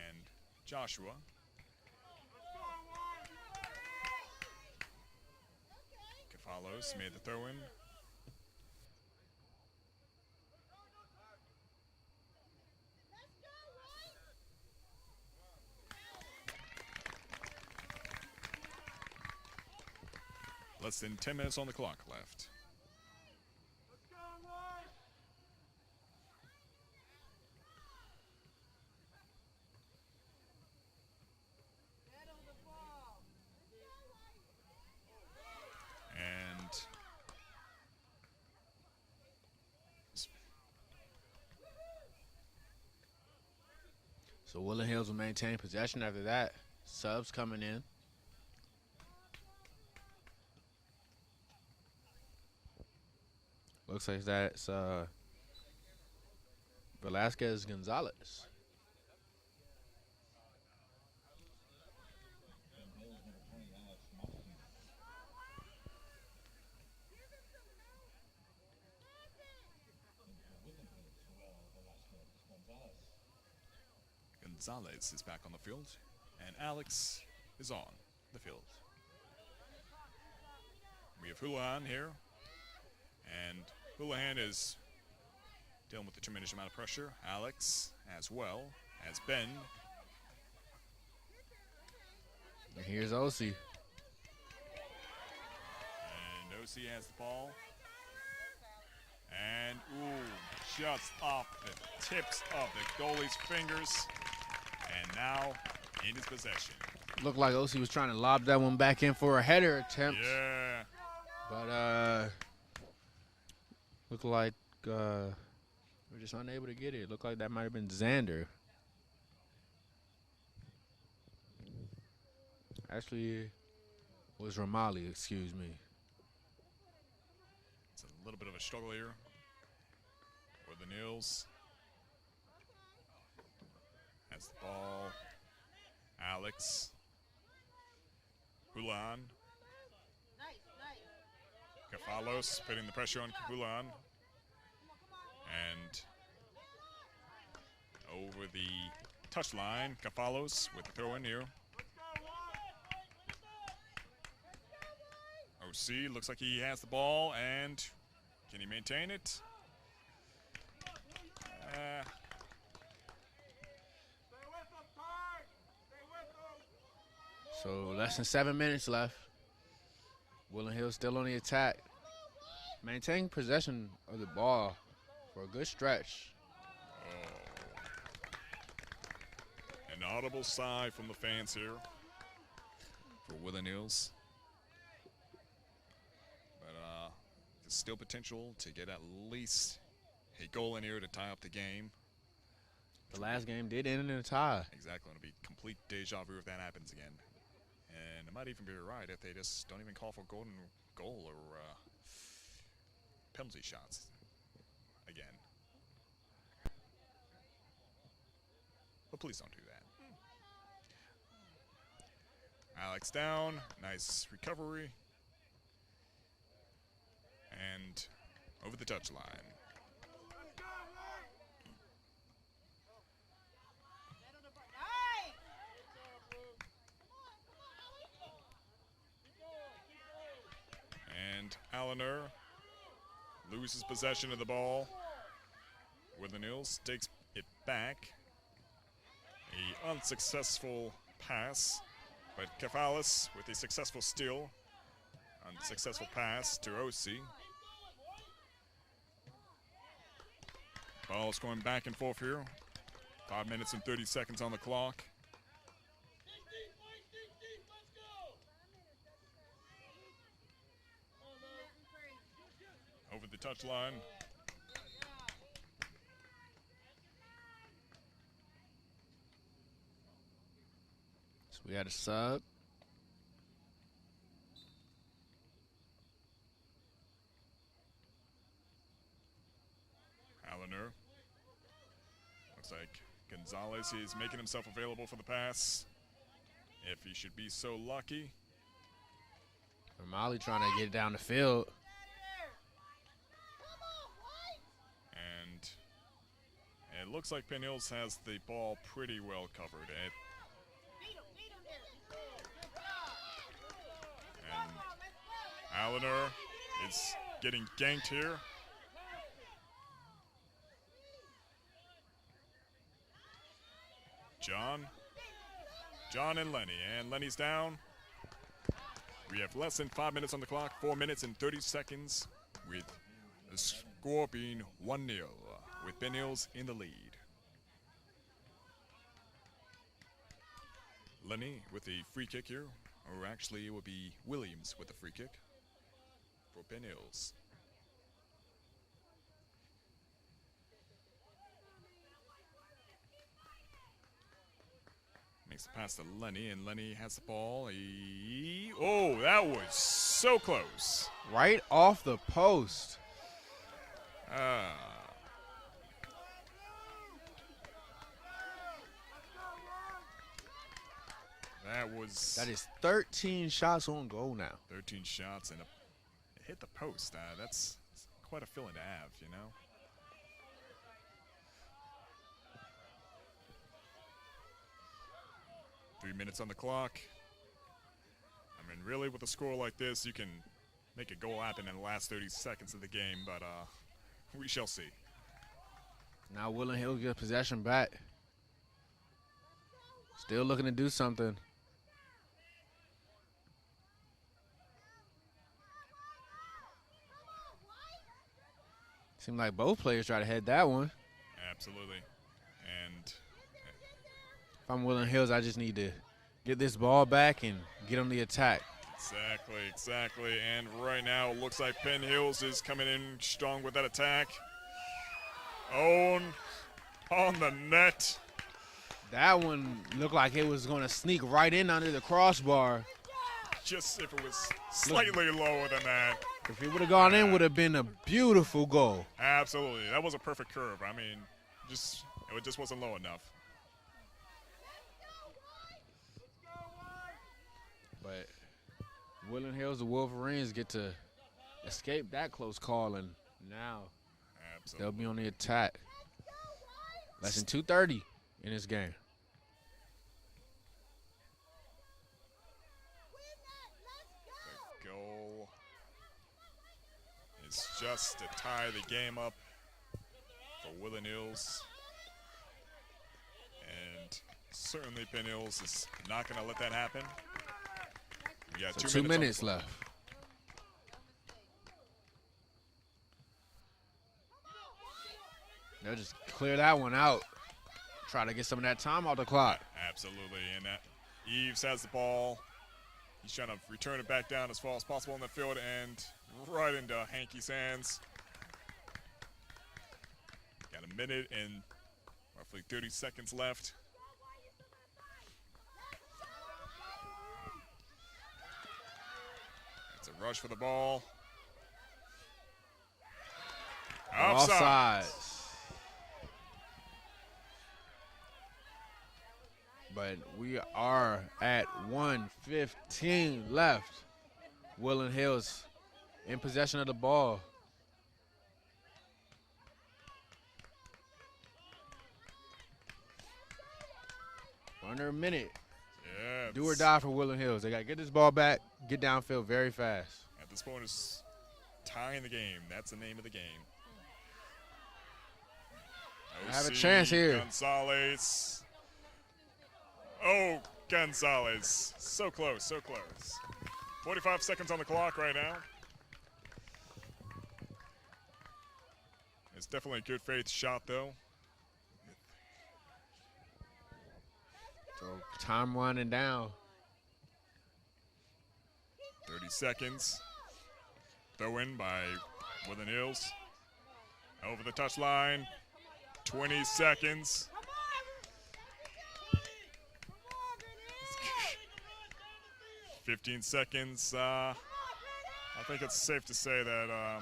S2: and Joshua. Cafalos made the throw in. Less than 10 minutes on the clock left. And
S1: so Woodland Hills will maintain possession after that. Subs coming in. Looks like that's Velasquez Gonzalez.
S2: Gonzalez is back on the field, and Alex is on the field. We have Houlihan here, and Houlihan is dealing with a tremendous amount of pressure. Alex as well as Ben.
S1: And here's OC.
S2: And OC has the ball. And, ooh, just off the tips of the goalie's fingers. And now in his possession.
S1: Looked like OC was trying to lob that one back in for a header attempt.
S2: Yeah.
S1: But looked like we're just unable to get it. Looked like that might have been Xander. Actually, it was Ramali, excuse me.
S2: It's a little bit of a struggle here for the Nils. Has the ball. Alex. Houlihan. Cafalos putting the pressure on Houlihan. And over the touchline, Cafalos with the throw in here. OC looks like he has the ball, and can he maintain it?
S1: So less than 7 minutes left. Woodland Hills still on the attack. Maintaining possession of the ball for a good stretch.
S2: An audible sigh from the fans here for Woodland Hills. But there's still potential to get at least a goal in here to tie up the game.
S1: The last game did end in a tie.
S2: Exactly. It'll be complete deja vu if that happens again. And it might even be right if they just don't even call for goal or penalty shots again. But please don't do that. Alex down, nice recovery. And over the touchline. And Allender loses possession of the ball. Woodland Hills takes it back. A unsuccessful pass, but Kefalis with a successful steal. Unsuccessful pass to OC. Ball's going back and forth here. 5 minutes and 30 seconds on the clock. Over the touchline.
S1: So we had a sub.
S2: Allender. Looks like Gonzalez is making himself available for the pass. If he should be so lucky.
S1: Molly trying to get down the field.
S2: And it looks like Penn Hills has the ball pretty well covered. And Allender is getting ganked here. John and Lenny. And Lenny's down. We have less than 5 minutes on the clock. 4 minutes and 30 seconds with the score being 1-0 with Penn Hills in the lead. Lenny with a free kick here. Or actually it will be Williams with a free kick for Penn Hills. Makes the pass to Lenny, and Lenny has the ball. Oh, that was so close.
S1: Right off the post. That is 13 shots on goal now.
S2: 13 shots, and it hit the post. That's quite a feeling to have, you know? Three minutes on the clock. I mean, really, with a score like this, you can make a goal happen in the last 30 seconds of the game, but we shall see.
S1: Now Woodland Hills gets possession back. Still looking to do something. Seemed like both players try to head that one.
S2: Absolutely. And
S1: if I'm Woodland Hills, I just need to get this ball back and get on the attack.
S2: Exactly. And right now, it looks like Penn Hills is coming in strong with that attack. On the net.
S1: That one looked like it was going to sneak right in under the crossbar.
S2: Just if it was slightly lower than that.
S1: If it would have gone in, would have been a beautiful goal.
S2: Absolutely. That was a perfect curve. I mean, it just wasn't low enough.
S1: But Woodland Hills, the Wolverines get to escape that close call, and now they'll be on the attack. Less than 2:30 in this game.
S2: The goal is just to tie the game up for Woodland Hills. And certainly Penn Hills is not going to let that happen. We got
S1: So 2 minutes left. They'll just clear that one out. Try to get some of that time off the clock.
S2: Absolutely. And Eves has the ball. He's trying to return it back down as far as possible in the field and right into Hankey's hands. Got a minute and roughly 30 seconds left. It's a rush for the ball.
S1: Offside. But we are at 1:15 left. Woodland Hills in possession of the ball. Under a minute.
S2: Yeah.
S1: Do or die for Woodland Hills. They got to get this ball back, get downfield very fast.
S2: At this point, it's tying the game. That's the name of the game.
S1: I have a chance here.
S2: Gonzalez. Oh, Gonzalez. So close, so close. 45 seconds on the clock right now. It's definitely a good faith shot, though.
S1: So time winding down.
S2: 30 seconds. Throw in by Woodland Hills. Over the touchline. 20 seconds. 15 seconds. I think it's safe to say that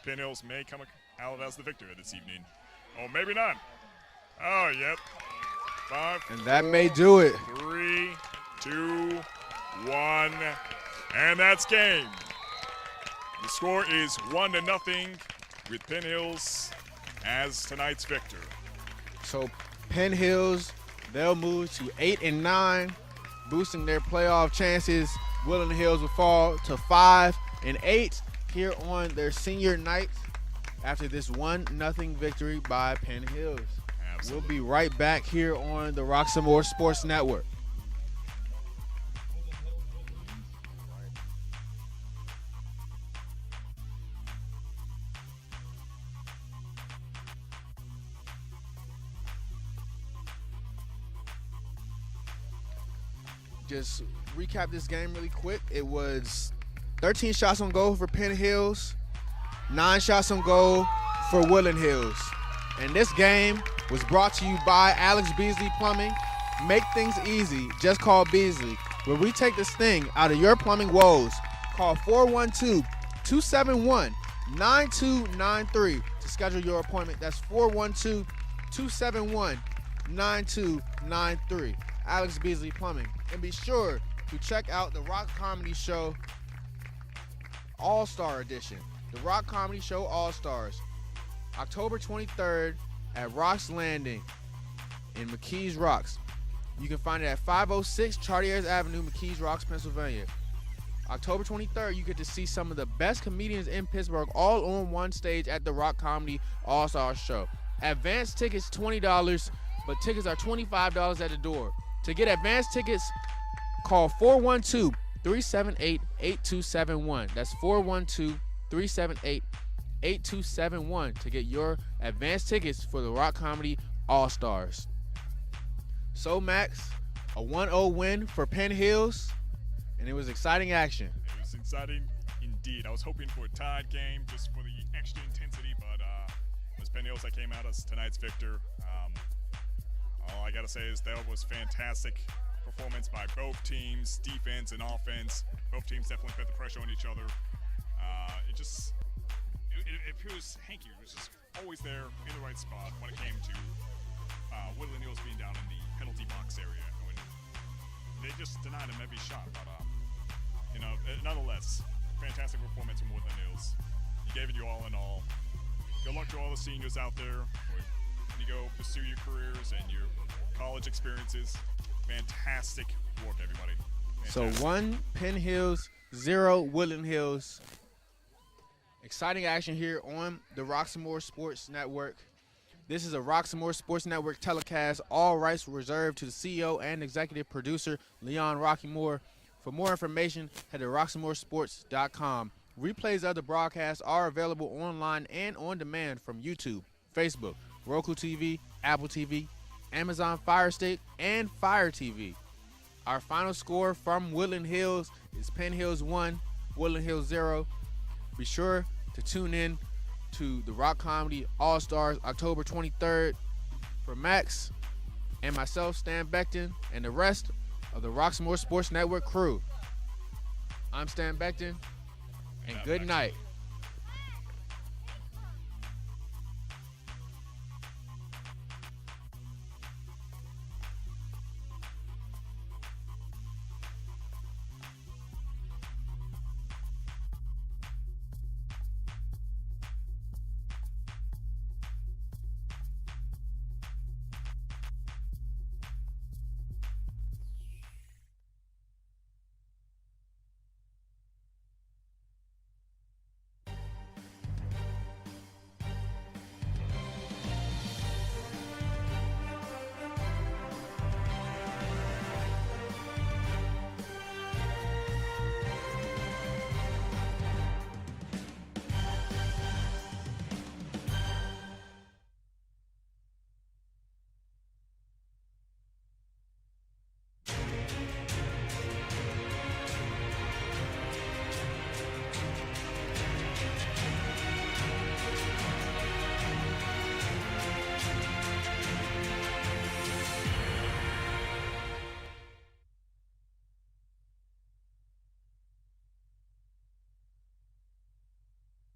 S2: Penn Hills may come out as the victor this evening. Oh, maybe not. Oh, yep. 5.
S1: And that may do it.
S2: 3, 2, 1, and that's game. The score is 1-0 with Penn Hills as tonight's victor.
S1: So Penn Hills, they'll move to 8-9, boosting their playoff chances. Woodland Hills will fall to 5-8 here on their senior night after this 1-0 victory by Penn Hills. Absolutely. We'll be right back here on the Roxamore Sports Network. Just recap this game really quick. It was 13 shots on goal for Penn Hills, 9 shots on goal for Woodland Hills. And this game was brought to you by Alex Beasley Plumbing. Make things easy. Just call Beasley. Where we take the sting out of your plumbing woes. Call 412-271-9293 to schedule your appointment. That's 412-271-9293. Alex Beasley Plumbing. And be sure to check out the Rock Comedy Show All-Star Edition. The Rock Comedy Show All-Stars. October 23rd at Rocks Landing in McKees Rocks. You can find it at 506 Chartiers Avenue, McKees Rocks, Pennsylvania. October 23rd, you get to see some of the best comedians in Pittsburgh all on one stage at the Rock Comedy All-Star Show. Advance tickets $20, but tickets are $25 at the door. To get advance tickets, call 412-378-8271. That's 412-378-8271 to get your advance tickets for the Rock Comedy All-Stars. So, Max, a 1-0 win for Penn Hills, and it was exciting action.
S2: It was exciting indeed. I was hoping for a tied game just for the extra intensity, but it was Penn Hills that came out as tonight's victor. All I got to say is that was fantastic performance by both teams, defense and offense. Both teams definitely put the pressure on each other. It was Hanky was just always there in the right spot when it came to Woodland Hills being down in the penalty box area. When they just denied him every shot, but nonetheless, fantastic performance from Woodland Hills. You gave it your all in all. Good luck to all the seniors out there when you go pursue your careers and your college experiences. Fantastic work, everybody. Fantastic.
S1: So 1 Penn Hills, 0 Woodland Hills. Exciting action here on the Roxamore Sports Network. This is a Roxamore Sports Network telecast. All rights reserved to the CEO and executive producer, Leon Rockymore. For more information, head to roxamoresports.com. Replays of the broadcast are available online and on demand from YouTube, Facebook, Roku TV, Apple TV, Amazon Fire Stick, and Fire TV. Our final score from Woodland Hills is Penn Hills 1, Woodland Hills 0. Be sure to tune in to the Rock Comedy All-Stars October 23rd. For Max and myself, Stan Becton, and the rest of the Roxamore Sports Network crew, I'm Stan Becton.
S15: and good night.